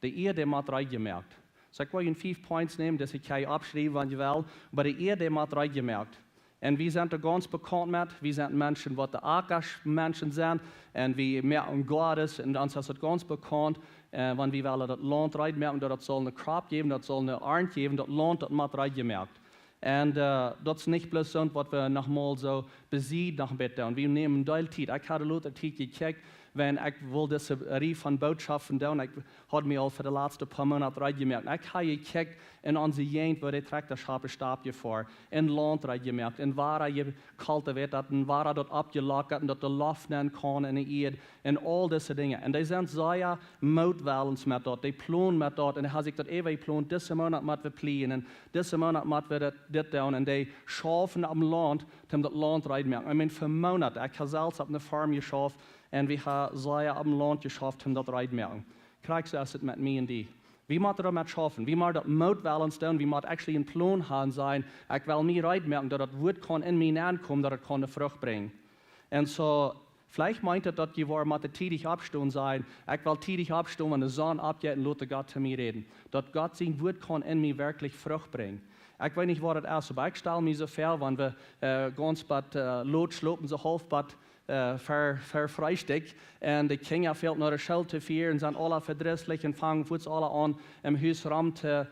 die Ieed hat recht gemerkt. So ich will Ihnen 5 Points nehmen, dass ich kann abschreiben, wenn ich will, aber die Ieed hat recht gemerkt. Und wir sind da ganz bekannt mit, wir sind Menschen, die Ackermenschen sind, und wir merken Gottes, und uns ist das ganz bekannt, wenn wir wollen das Land recht merken, das soll eine Crop geben, das soll eine Ernte geben, das Land hat recht gemerkt. Und das ist nicht bloß so, was wir nochmal so besiegt nach Bett und wir nehmen Teil Zeit. Ich hatte Leute Zeit gekriegt, wenn ich diese Reihe von Botschaften tun, ich habe mir auch für die letzten paar Monate gemerkt. Ich habe gekriegt in unsere Gegend, wo die Traktorschafe Stab vor, in Land gemerkt, in Wara kalt wird, in Wara dort abgelagert, und dort der Luft nehmen kann in der Erde, und all diese Dinge. Und die sind sehr motwellens mit dort, die planen mit dort, und dann habe ich das ewig geplant, diese Monat mit wir plänen, und diese Monat mit wir das tun, und die schaffen am Land, um das Land merken. Ich meine, für Monate, ich habe selbst auf einer Farm geschafft, und wir haben sehr am Land geschafft, um das merken. Kriegst du es mit mir und die? Wie muss das schaffen? Wie muss das motwellens tun? Wie muss actually ein Plan haben sein? Ich will mir merken, dass das Wort kann in mich ankommen, dass es eine Frucht bringen. Und so, vielleicht meint dass die war mit tätig abstehen sein. Ich will tätig abstehen, wenn die Sonne abgeht und lasse Gott zu mir reden. Dass Gott sein Wort kann in mich wirklich Frucht bringen. Ich weiß nicht, was das ist, aber ich stelle mir so vor, wenn wir ganz bei Lot schlopen, so halb bei für Freistück und die Kinder fehlt noch der Schelte für und sind alle verdrisslich und fangen Fuß alle an im Hausraum zu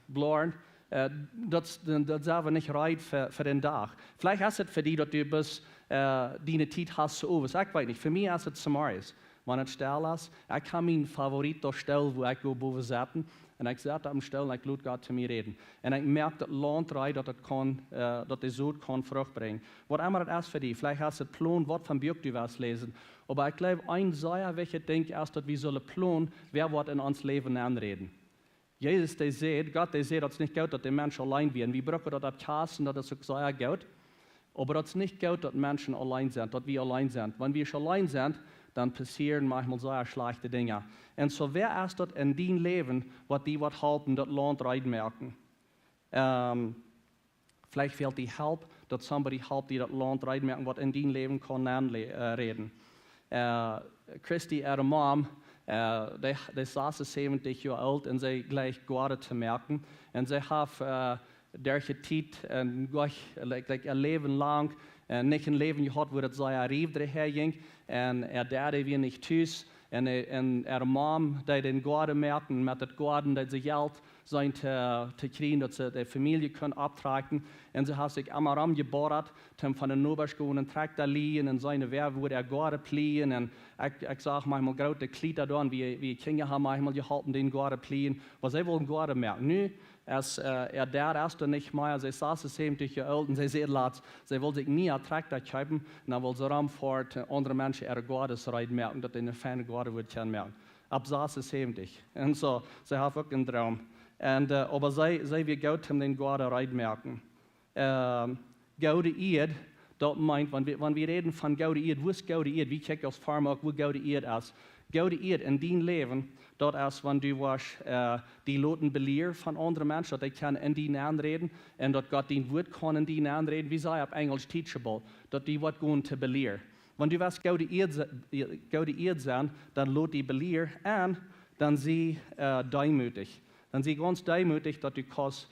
blären. Das ist aber nicht recht für den Tag. Vielleicht ist es für die, dass du bis deine Zeit hast zu oben. Ich weiß nicht, für mich ist es Samaris. Wenn es still ist, ich habe meinen Favorit da stellen, wo ich boven sitzen. Und ich sitze am Stell und ich lasse Gott zu mir reden. Und ich merke, dass Land rein, dass die Sohn kann Frucht bringen. Was immer das ist für dich, vielleicht hast du einen Plan, was von Buch du willst lesen. Aber ich glaube, ein sehr wichtiges Ding ist, dass wir sollen planen, wer wird in uns Leben anreden. Jesus, der sieht, Gott, der sieht, dass es nicht gut, dass die Menschen allein werden. Wir brauchen das abkassen, dass es sehr gut. Aber das ist nicht gut, dass Menschen allein sind, dass wir allein sind. Wenn wir schon allein sind, dann passieren manchmal sehr schlechte Dinge. Und so, wer ist das in deinem Leben, was die was halten, das Land reinmerken? Vielleicht fehlt die Help, dass somebody help, die das Land reinmerken, was in deinem Leben kann reden. Christy, ihre Mom, die saß 70 Jahre alt und sie gleich Goode zu merken. Und sie hat durch die Zeit ein Leben lang nicht ein Leben gehabt, wo das sehr rief daherging. Und dadurch wir nicht tüß. Und ihre Mom, die den Goode merken, mit dem Goode, die sie Geld sein zu kriegen, dass sie die Familie können abtragen. Und sie hat sich immer rumgebaut, um von den Oberschule einen Traktor liegen und seine Werbe, wo der Goode pliehen. Und ich sage manchmal, gerade die Glieder da, wie Kinder haben manchmal gehalten, den Goode pliehen. Was sie wollen Goode merken. Nö, der erste nicht mehr, sie saßen 70 Jahre alt und sie sehen, sie wollen sich nie einen Traktor kaufen, und dann wollen sie rumfahren, andere Menschen ihre Gottes rein merken, dass sie eine feine Goode wird merken. Ab saßen 70. Und so, sie haben wirklich einen Traum. Und, aber sie wir gut um den Goode rein merken. Goode Ieed, das meint, wenn wir reden von Goode Ieed, wo ist Goode Ieed? Wie check aus Farmer, wo Goode Ieed ist? Goode Ieed in dein Leben, dat is wanneer du was die Leuten belehren von anderen Menschen, dat die können in die anreden und dat Gott den Wort kann in die anreden, wie sei auf Englisch teachable, dat die wat going te belehren. Wenn du was Goode Ieed sein, dann lot die Belier an, dann sie demütig. Dann sie ganz demütig, dass du kannst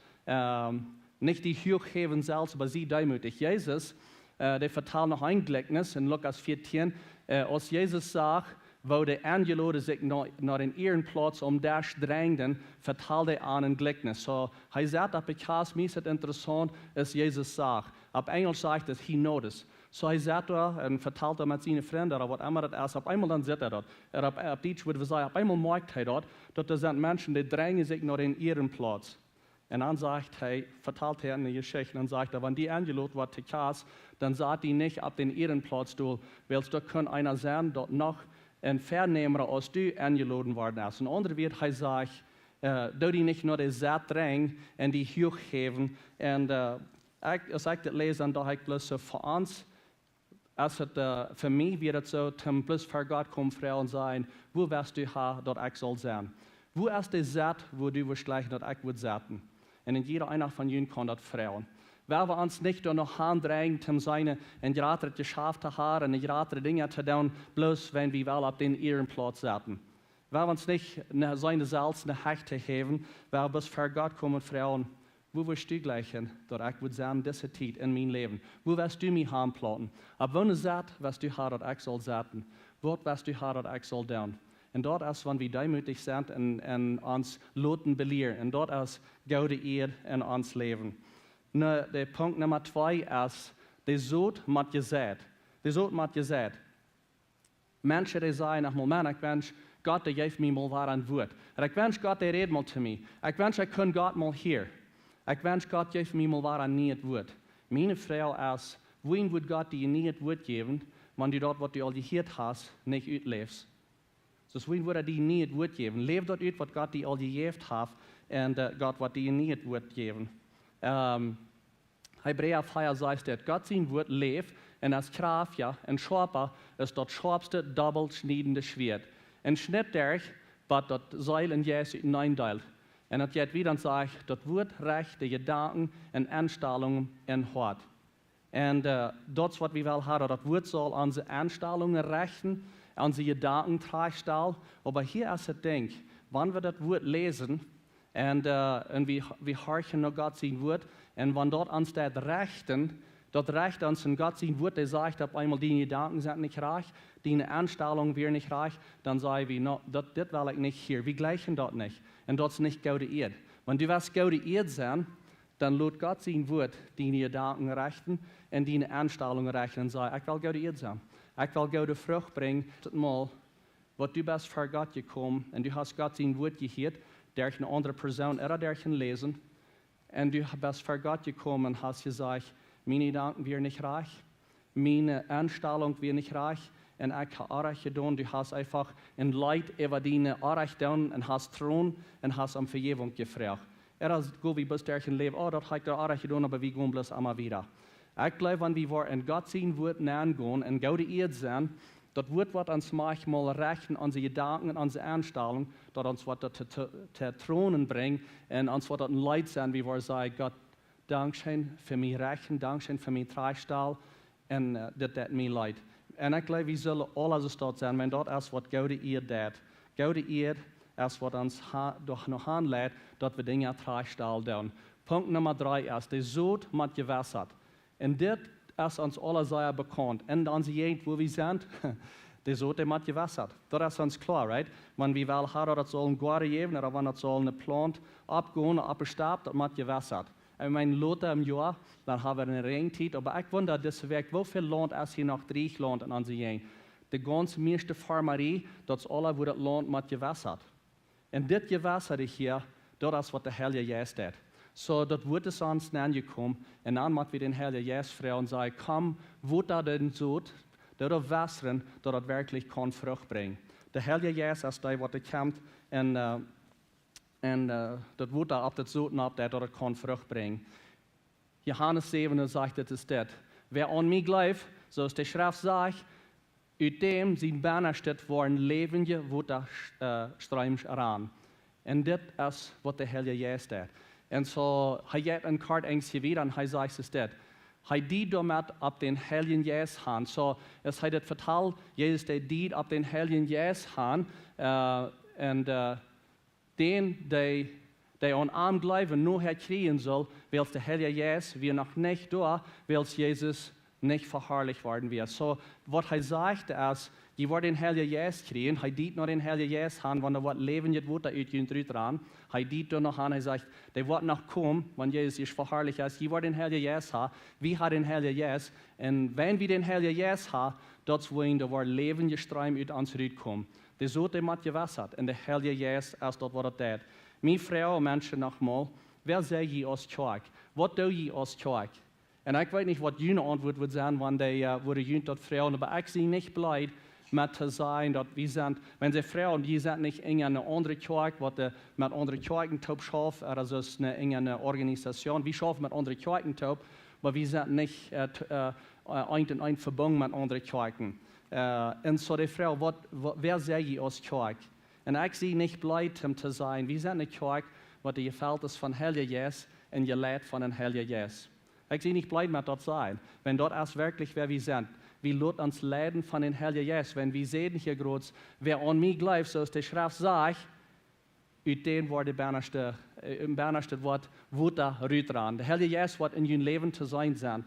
nicht die hochheben selbst, aber sie demütig. Jesus, der vertelt noch ein Gleichnis in Lukas 14, als Jesus sagt, wo der Angelo sich nach den Ehrenplatz das drängten, vertelt er an ein Gleichnis. So, er sagt, dass because mir ist interessant, was Jesus sagt. Auf Englisch sagt er, he noticed. So er sagt und vertelt mit seinen Freunden, oder was immer das ist, auf einmal dann sieht er das. Auf Deutsch würde ich sagen, auf einmal merkt er das, dass das sind Menschen, die drängen sich nach den Ehrenplatz. Und dann sagt er, vertelt er eine Geschichte, dann sagt er, wenn die Angelo war zu Kass, dann sagt die nicht auf den Ehrenplatz, weil da kann einer sein, dort noch ein Vernehmer als du eingeladen worden ist. Und andere wird er sagt, du die nicht nur die Saat drängen und die hochheben. Und als ich das lese, dann dachte ich bloß so, für uns, für mich wird es so, zum bloß für Gott kommen, Frau und sagen, wo wirst du haben, dort ich soll sein? Wo ist die Saat, wo du wirst gleich, dort ich wird saten? Und in jeder einer von ihnen kann das Frauen. Weil wir uns nicht nur noch handrängen, um seine gerade Geschäft zu haben und gerade Dinge zu tun, bloß wenn wir auf den Ehrenplatz sitzen. Weil wir uns nicht seine Salz eine Hechte heben, weil bis für Gott kommen Frauen, wo wirst du gleich hin? Dort ich würde sagen, diese Zeit in mein Leben. Wo wirst du mich handplatten? Aber wenn du sagst, was du hast, dort ich soll saten, wo wirst du hast, dort ich soll tun? Und dort ist, wenn wir demütig sind und uns loten belehren. Und dort ist Goode Ieed in uns Leben. Der Punkt Nummer 2 ist, der Sohn mit gesät. Der Sohn mit gesät. Menschen, die sagen, nach Moment, ich wünsche, Gott, der gibt mir mal ein Wort. Ich wünsche, Gott, der redet mal zu mir. Ich wünsche, ich kann Gott mal hier. Ich wünsche, Gott gibt mir mal ein neues Wort. Meine Frage ist, wohin wird Gott dir ein neues Wort geben, wenn du dort, was du all gehört hast, nicht auslebst? So, wohin wird dir ein neues Wort geben? Lebe dort aus, was Gott dir all gegeben hat, und Gott wird dir ein neues Wort geben. Hebräer 4 sagt, dass Gott sein Wort lebt und als Kraft, ja, und Schärfer ist das scharfste, doppelschneidende Schwert. Und schnitt durch, was das Seil in Jesus hineinteilt. Und das jetzt wieder sagt, das Wort recht die Gedanken und Einstellungen in Hort. Und das, was wir will haben, das Wort soll unsere Einstellungen rechten, unsere Gedanken tragstellen. Aber hier ist das Ding, wenn wir das Wort lesen, und wir horchen nach Gott sein Wort. Und wenn dort uns das recht uns in Gott sein Wort, der sagt, auf einmal, deine Gedanken sind nicht reich, deine Einstellungen werden nicht reich, dann sagen wir, no, das will ich nicht hier. Wir gleichen dort nicht. Und dort ist nicht Goode Ieed. Wenn du was Goode Ieed sein, dann lässt Gott sein Wort deine Gedanken rechten und deine Einstellungen rechten und sagt, ich will Goode Ieed sein. Ich will Goode Frucht bringen. Mal, was du bist für Gott gekommen und du hast Gott sein Wort gehört, durch eine andere Person durch lesen. Und du bist für Gott gekommen und hast gesagt, meine Gedanken werden nicht reich, meine Einstellung wird nicht reich, und ich habe Arach getan. Du hast einfach ein Leid über deine Arach getan und hast Thron und hast um Vergebung gefragt. Ist gut, wie bist du durch ein Leben, oh, das habe ich Arach getan, aber wir gehen bloß einmal wieder. Ich glaube, wenn wir in Gott sein Wort nachgehen und Goode Ieed sein, das Wort wird uns manchmal rechten, unsere Gedanken, unsere Einstellungen, das uns wird zu Thronen bringen und uns wird ein Leid sein, wie wir sagen, Gott, Dankeschön für mein Rechten, Dankeschön für mein Treibstahl und das mir leid. Und ich glaube, wir sollen alle so sein, wenn dort ist, was Goode Ieed tut. Goode Ieed ist, was uns durch noch anleitet, dass wir Dinge Treibstahl tun. Punkt Nummer 3 ist, der Sohn mit gewässert. Und das ist uns alle sehr bekannt. Und unsere Gegend, wo wir sind, der Sohn mit gewässert. Das ist uns klar, right? Wenn wir will haben, das soll ein Goede geben, oder wenn das soll eine Plant abgehen, abgestorben, das mit gewässert. Ich meine, Lothar im Jahr, dann haben wir eine Regenzeit, aber ich wundere, das Werk, wie viel Land ist hier noch Griechenland in unserer Gegend? Die ganze meiste Farmerie, das ist alles, wo das Land mit gewässert. Und das Gewässer hier, das ist, was der Heilige Geist tut. So, das wird es uns angekommen, und dann machen wir den Heiligen Geist frei und sagen, komm, wo da den Sod, der wässern, dass das wirklich kann Frucht bringen. Der Heilige Geist ist der, was kommt, und das wird da auf das Sod ab, dass das kann Frucht bringen. Johannes 7 sagt, das ist das. Wer an mich glaubt, so ist die Schrift sagt, ut dem sind Banner steht worden, levende, wo da strömt ran. Und das ist, was der Heilige Geist tut. Und so, er hat eine Karte eigentlich wieder und er sagt es das. Hij died damit op den Heiligen Geest gaan. So, es heißt vertaal, Jezus der died op den Heiligen Geest gaan. En den, der an arm blijven, nur herkriegen soll, weil der Heilige Geest wir noch nicht da, weil Jesus nicht verherrlicht worden wird. So, was er sagt, ist, die wordt den Heilige Geest kriegen, hij diet naar den Heilige Geest gaan, want er wordt leven het woord uit je eruit dran. Hij diet er nog aan, hij zegt, der wordt nog komen, want Jezus is verherrlicht is, je wordt den Heilige Geest haben, wie hat den Heilige Geest, en wenn wir den Heilige Geest haben, dat wohin der wordt leven gestroom uit ons uitkomen. De zoet die mat gewässert, en de Heilige Geest is dat wat het deed. Mijn vrouw, mensen nogmaals, wer zeg je als kerk? Wat doe je als kerk? En ik weet niet wat jullie antwoord wordt zijn, want die worden jullie tot vrouwen, maar ik zie niet blij met te zijn dat we zijn, wenn ze vrouwen, die zijn niet in een andere kerk, wat met andere kerken top schaffen, er is in een organisatie, we schaffen met andere kerken top, maar we zijn niet een verbonden met andere kerken. En zo de vrouw, wer zeg je als kerk? En ik zie niet blij om te zijn, we zijn een kerk, wat je geveld is van Heilige Geest en je leidt van een Heilige Geest. Ik zie niet blij met dat zijn, wenn dat is werkelijk wer we zijn. Wir lassen uns leiden von den Heiligen Geist. Wenn wir sehen hier groß, wer an mich glaubt, so ist die Schrift sagt, uit den wordt im bernigste Wort, wird da rüt dran. Der Heilige Geist wird in je Leben zu sein sein,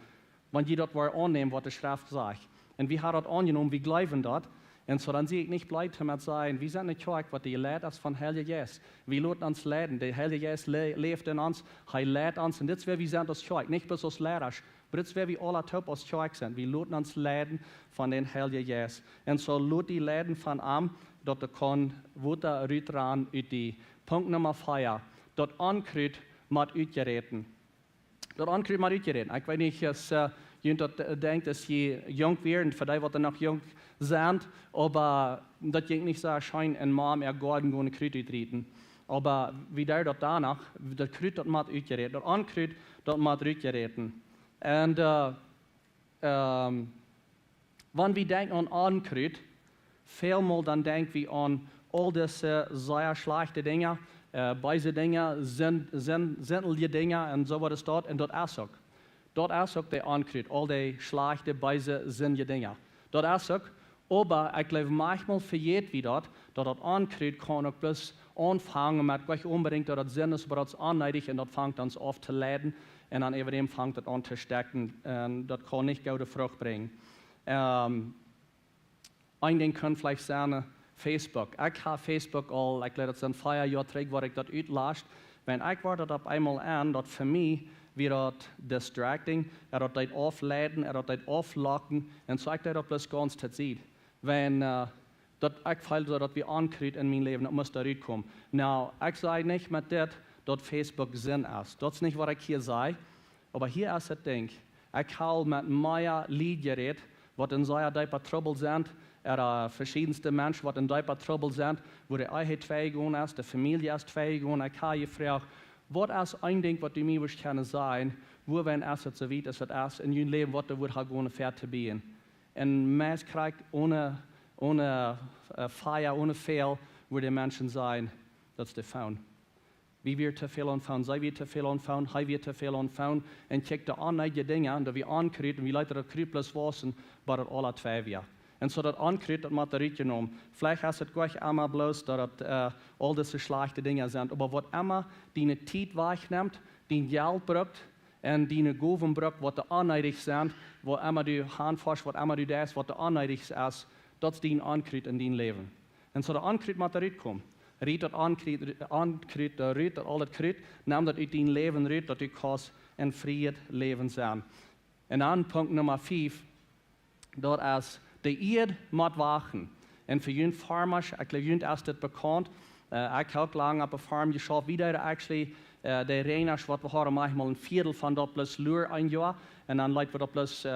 wenn je das war annehmen, was die Schrift sagt. Und wir haben das angenommen, wir glauben das. Und so dann sehe ich nicht blöd damit sein, wir sind eine Kirche, was die leidt ist von Heiligen Geist. Wir lassen uns leiden, der Heilige Geist lebt in uns, er leidt uns. Und das ist, wer wir sind als Kirche, nicht bloß als Lehrer, aber das ist, wer wir alle top als Kirche sind. Wir lassen uns leiden von den Heiligen Geist. Und so lassen die leiden von ihm, dort kann, wo der rüt ran, ut die. Punkt Nummer 4, dort ankryt mit uitgereden. Dort ankryt mit uitgereden. Ich weiß nicht, jemand denkt, dass je jung werden, für die, was noch jung sind, aber das ging nicht so erscheinen, in Mom Garten gehen Krüt uitreden. Aber wie der dort danach, das Krüt dort mit uitgereden, dort ankryt dort mit uitgereden. Und wenn wir denken an ankryt, vielmal dann denken wir an all diese sehr schlechte Dinge, böse Dinge, sinnliche Dinge und so was ist dort, und dort ist auch. Dort ist auch der ankryt, all die schlechte, böse, sinnliche Dinge. Dort ist auch, aber ich glaube manchmal verjährt wie dort ankryt kann auch bloß anfangen mit gleich unbedingt, dass das Sinn ist, aber das anneidig und das fängt uns oft zu leiden und dann über dem fängt das an zu stecken und das kann nicht gute Frucht bringen. Ein Ding kann vielleicht sein, Facebook. Ich habe Facebook ich glaube, das sind 4 Jahre zurück, wo ich das auslasst. Wenn ich war das auf einmal an, das für mich wird das distracting, hat das aufladen, hat das auflocken, und so ich das bloß ganz Zeit. Wenn ich fühle, dass wir ankriegen in meinem Leben, das muss da rauskommen. Now, ich sage nicht mit dem, dass Facebook Sinn ist. Das ist nicht, was ich hier sage, aber hier ist das Ding. Ich habe mit meinem Liedgerät, was in so einer Trouble sind, verschiedenste Menschen, die in dieser Trouble sind, wo der Ehe gegangen ist, die Familie ist gegangen. Ich habe gefragt, was ist ein Ding, was du mir können sagen, wo wenn es so weit ist, was in ihrem Leben, was du würdest fertig sein. Und man kriegt ohne Feier, ohne Fehl, wo die Menschen sagen, das ist der Faun. Wie wir zu viel anfangen, sei wir zu viel anfangen, sei wir zu viel anfangen, und kriegt da an die Dinge, und wir ankriegen, und wir leiten das Kripples wassen, bei das alle 2 Jahre. Und so das ankriegt, das hat er genommen. Vielleicht ist es gleich einmal bloß, dass all diese schlechte Dinge sind. Aber was immer deine Zeit wegnimmt, dein Geld braucht, und deine Goven braucht, was anneidig sind, wo immer du handfasst, was immer du das, was anneidig ist, das ist dein Ankriegt in dein Leben. Und so der Ankriegt hat er kommen. Riet dat ankriegt, riet dat al het kriegt, neem dat uit dein Leben riet, dat du kannst in Frieden leben sein. Und dann Punkt Nummer 5, dort ist, der Ieed moet wachen. Und für jullie farmers, ich glaube, jullie ist das bekannt. Ich habe auch lange auf der Farm geschafft, wie der actually, der Reiners, was wir haben, manchmal ein Viertel von dort plus Lure ein Jahr. Und dann leiten wir dort plus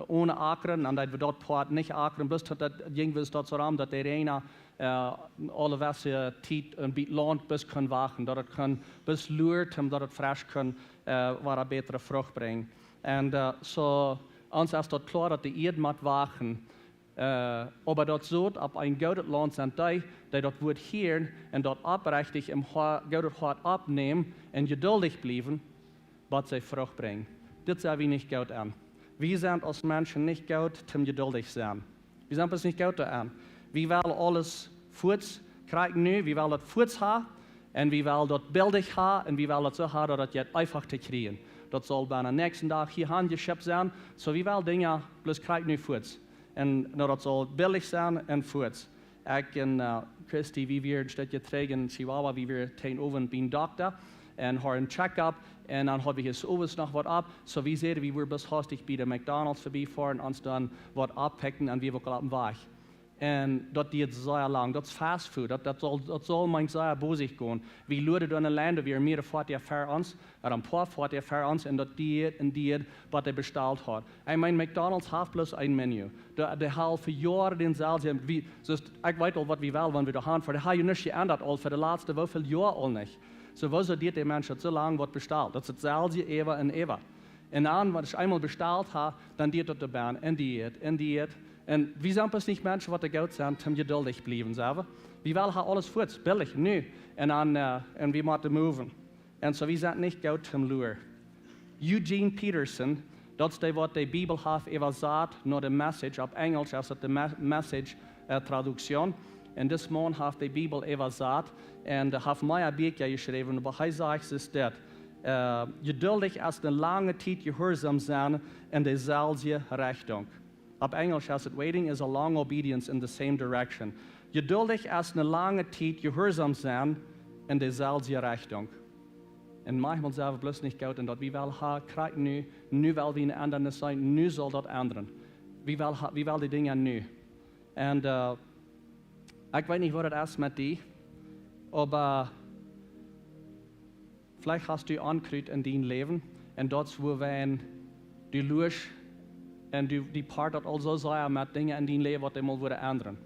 ohne Akren, und dann wir dort Port nicht Akren, bloß das ging wir dort so ran, dass der Reiner alle Wasser Tiet ein bisschen Land bis können wachen, dass es bis Lure, dass es frisch kann, war eine bessere Frucht bringen. Und so, uns ist dort klar, dass die Ieed moet wachen. Aber dort so, ab ein gutes Land sind die dort wird hören und dort abrechtig im gutes Hart abnehmen und geduldig bleiben, was sie Frucht bringen. das sehen wir nicht gut an. Wir sind als Menschen nicht gut zum geduldig sein. Wir sind es nicht gut an. Wir wollen alles Furz kriegen, wir wollen das Furz haben, und wir wollen das bildig haben, und wir wollen das so haben, dass das jetzt einfach zu kriegen. Dat zal bijna nächsten Tag hier handgeschöpft sein. So wie wel dingen, bloß krijg nu voets. En dat zal billig zijn en voets. Ik en Christy, wie wir een stukje terug in Chihuahua, wie wir tegenover bij een dokter. En haar een check-up. En dan hebben we hier soms nog wat op. So wie zeiden, wie wir bis hastig bij de McDonald's voorbij fahren, ons dan wat oppikken en wie we op de weg. En dat duurt zeer lang. Dat is fastfood. Dat zal mijn zeer bozig gaan. We loeren door een land, we meer 40 jaar ons, een paar 40 jaar ons, en dat duurt wat hij besteld had. En mijn McDonald's heeft plus een menu. De halve jaren denzelfde. Ik weet al wat we wel, wanneer we de hand voor de heb je niet geändert al voor de laatste hoeveel jaar al niet. So was so die mensen zo lang wat besteld. Dat is hetzelfde eeuwen en eeuwen. En dan, wat ik eenmaal besteld heb, dan duurt dat de baan en diët. En wie zijn pas niet mensen wat de goud zijn, om geduldig blijven, zelf. Wie willen alles voets, billig, nu. En we moeten move. En zo, wie zijn niet goud om luur. Eugene Peterson, dat is wat de Bijbel heeft overzet naar de message, op Engels is het de message traductie. En dit man heeft de Bijbel overzet en heeft mij een beetje geschreven, maar hij zegt is dit. Geduldig is een lange tijd gehoorzaam zijn in dezelfde richting. Op Engels is het, waiting is a long obedience in the same direction. Geduldig is een lange tijd gehoorzaam zijn in dezelfde richting. En manchmal zijn we bloos niet goed en dat wie wel krijgen nu wil we een ander zijn, nu zal dat anderen. Wie wil die dingen nu. En ik weet niet wat het is met die, maar vielleicht hast du ankruid in dein leven en dat is waar wij die luurs en die part dat al zo zijn met dingen in dein leven wat eenmaal worden ändern.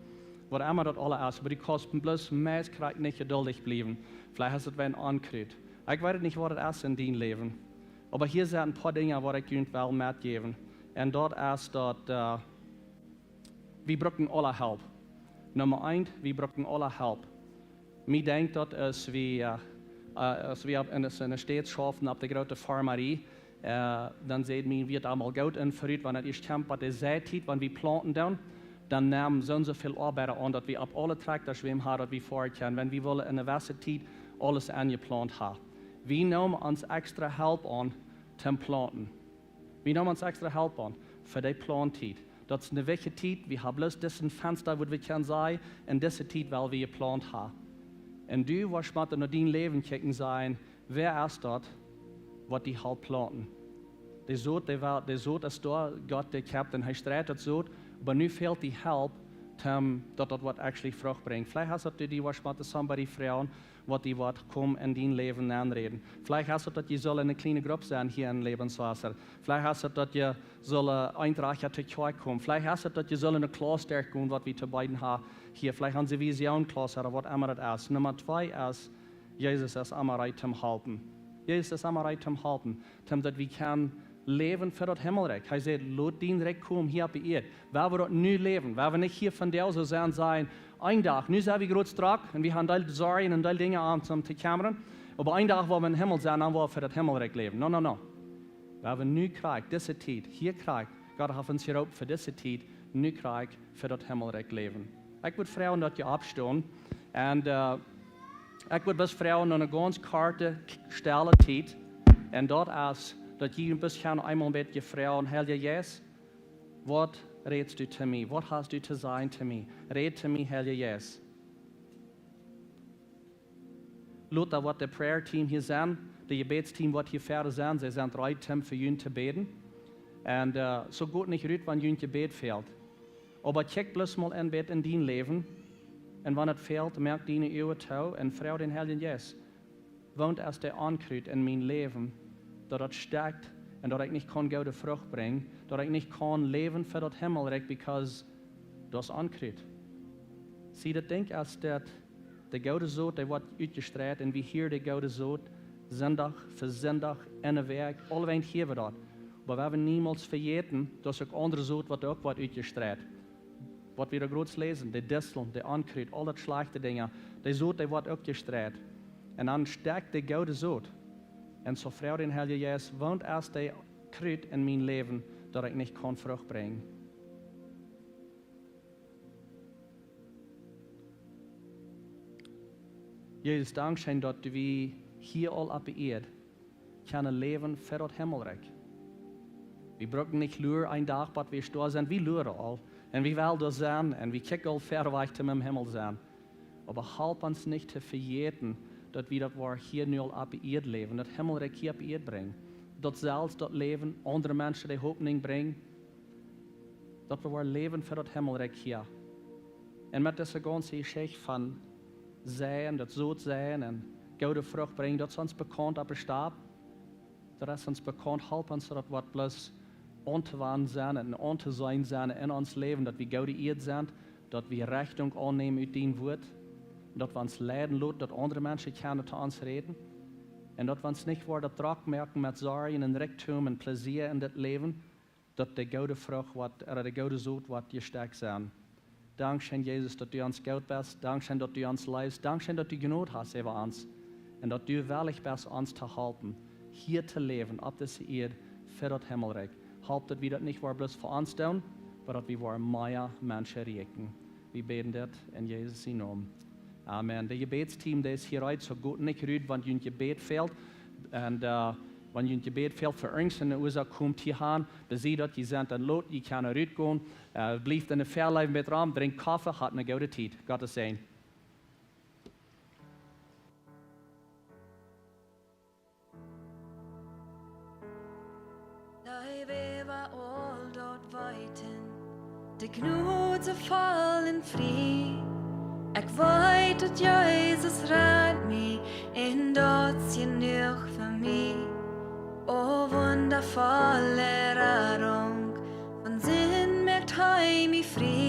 Wat immer dat alle is, maar die kosten bloos meest krijgt niet geduldig blijven. Vielleicht is het wel een ankruid. Ik weet niet wat het is in dein leven. Maar hier zijn een paar dingen wat ik jullie wel metgeven. En dat is dat we brauchen alle hulp. Nummer 1, we brauchen alle hulp. Ik denk dat als we in een stad schaffen op de grote farmerie, dan zeiden we het allemaal goed in vooruit, wanneer het is wat de zijtijd, wanneer we planten dan nemen we zoveel arbeiders aan dat we op alle tractors hebben dat we voort kunnen. Wanneer we willen in de beste tijd alles aangeplant hebben. We nemen ons extra hulp aan te planten. We nemen ons extra hulp aan voor die planttijd. Dat is een wichtige tijd. We hebben bloos deze venster waar we kunnen zijn en deze tijd wel we geplant hebben. En du, was moet naar dein leven kijken zijn, wer is dat wat die helpt planten? De zoot is daar, God die hebt en hij strijdt het zoot, maar nu fehlt die help dat wat actually vrucht brengt. Vielleicht is het die was moet somebody vragen wat die wat kom in dein leven aanreden. Vielleicht is het dat je zal in een kleine groep zijn hier in Lebenswasser. Vielleicht is het dat je zal eindragen te kerk komen. Vielleicht is het dat je zal in een klooster gaan wat we te beiden hebben hier. Vielleicht aan de visioenklooster of wat immer het is. Nummer 2 is, Jezus is immer reit te helpen. Jezus is immer reit te helpen. Dat we kan leven voor het Himmelrikj. Hij zei, laat dien rijk komen hier op de Ieed. Waar we dat nu leven, waar we niet hier van jou zo zijn, een dag, nu zijn we groot strak en we gaan deel zorgen en deel dingen aan om te kameren. Maar een dag waar we in de hemel zijn, dan willen we voor het Himmelrikj leven. No. Waar we nu krijgen, deze tijd, hier krijgen, God heeft ons geroepen voor deze tijd, nu krijgen voor het Himmelrikj leven. Ik wil vragen dat je opstaan en ik wil best vragen naar een ganz korte, stille tijd en dat is dat je een beetje eenmaal een beetje vragen, Heer Jezus, wat redest du te mij? Wat hast du te zijn te mij? Red te mij, Heer Jezus. Laat dat wat de prayer team hier zijn, de gebedsteam wat hier verder zijn, ze zijn bereid om voor jullie te beden. En zo goed niet uit wanneer jullie gebed fehlt. Maar check bloos mal in bed in dien leven. En wanneer het fehlt, merk die uw touw en vraag den Heer Jezus. Woont als de ankruid in mijn leven, dat het sterkt en dat ik niet kan goede vrucht brengen, dat ik niet kan leven voor dat Himmelrikj, because dat is ankruid. Zie dat denk als dat de goede zoot, die wordt uitgestraaid en we hier de goede zoot, zondag voor zondag in de werk, alleweg geven we dat. Maar we hebben niemals vergeten, dat is ook andere zoot wat ook wordt uitgestraaid. Wat we er groots lezen, de distel, de ankruid, al dat slechte dingen, de zoot die wordt ook gestraaid. En dan sterkt de goede zoot. En zo vraagt den Heer Jezus, woont als de Kruid in mijn leven dat ik niet kan vrucht brengen. Jezus, dankzij dat we hier al op de Ieed kunnen leven voor het Himmelrikj. We brauchen nicht nur een dag dat we staan zijn, we luren al. En we willen daar zijn en we kijken al ver weg te mijn Himmel zijn. Maar help ons niet te vergeten dat we dat waar hier nu al op de Ieed leven, dat Himmelrikj hier op de Ieed brengen. Dat zelfs dat leven andere mensen die hoop niet brengen. Dat we waar leven voor het Himmelrikj hier. En met deze ganze geschichte van zijn, dat zoet zijn en goede vrucht brengen, dat is ons bekend op de stap. Dat is ons bekend, help ons dat wat plus on te waan zijn en on te zijn in ons leven, dat we goede Ieed zijn, dat we richting aannemen uit die woord, dat we ons leiden laten, dat andere mensen kunnen te ons reden, en dat we ons niet worden druk merken met zorgen en rijkdom en plezier in dit leven, dat de goede vrucht, de goede zoet wat je sterk zijn. Dankzij Jezus dat u ons goed bent, dankzij dat u ons leist, dankzij dat u genoeg hast over ons, en dat u willig bent ons te helpen, hier te leven op deze Ieed voor het Himmelrikj. Help dat we dat niet waar bloos voor ons doen, maar dat we waar meer mensen rekenen. We beten dit in Jezus' naam. Amen. De gebedsteam is hieruit zo goed niet ruid, want je gebed fehlt. En wanneer je gebed fehlt voor angst en de oorzaak komt hier aan, dan zie je dat je bent en lot, je kan eruit gaan. Blijf in de verleven met raam, drink koffie, had een goede tijd. God te zijn. De knoten vallen vrij. Ik weet dat Jezus raadt mij en dat je genoeg voor mij. O wondervolle Rettung, von Sinn merkt hij mij vrij.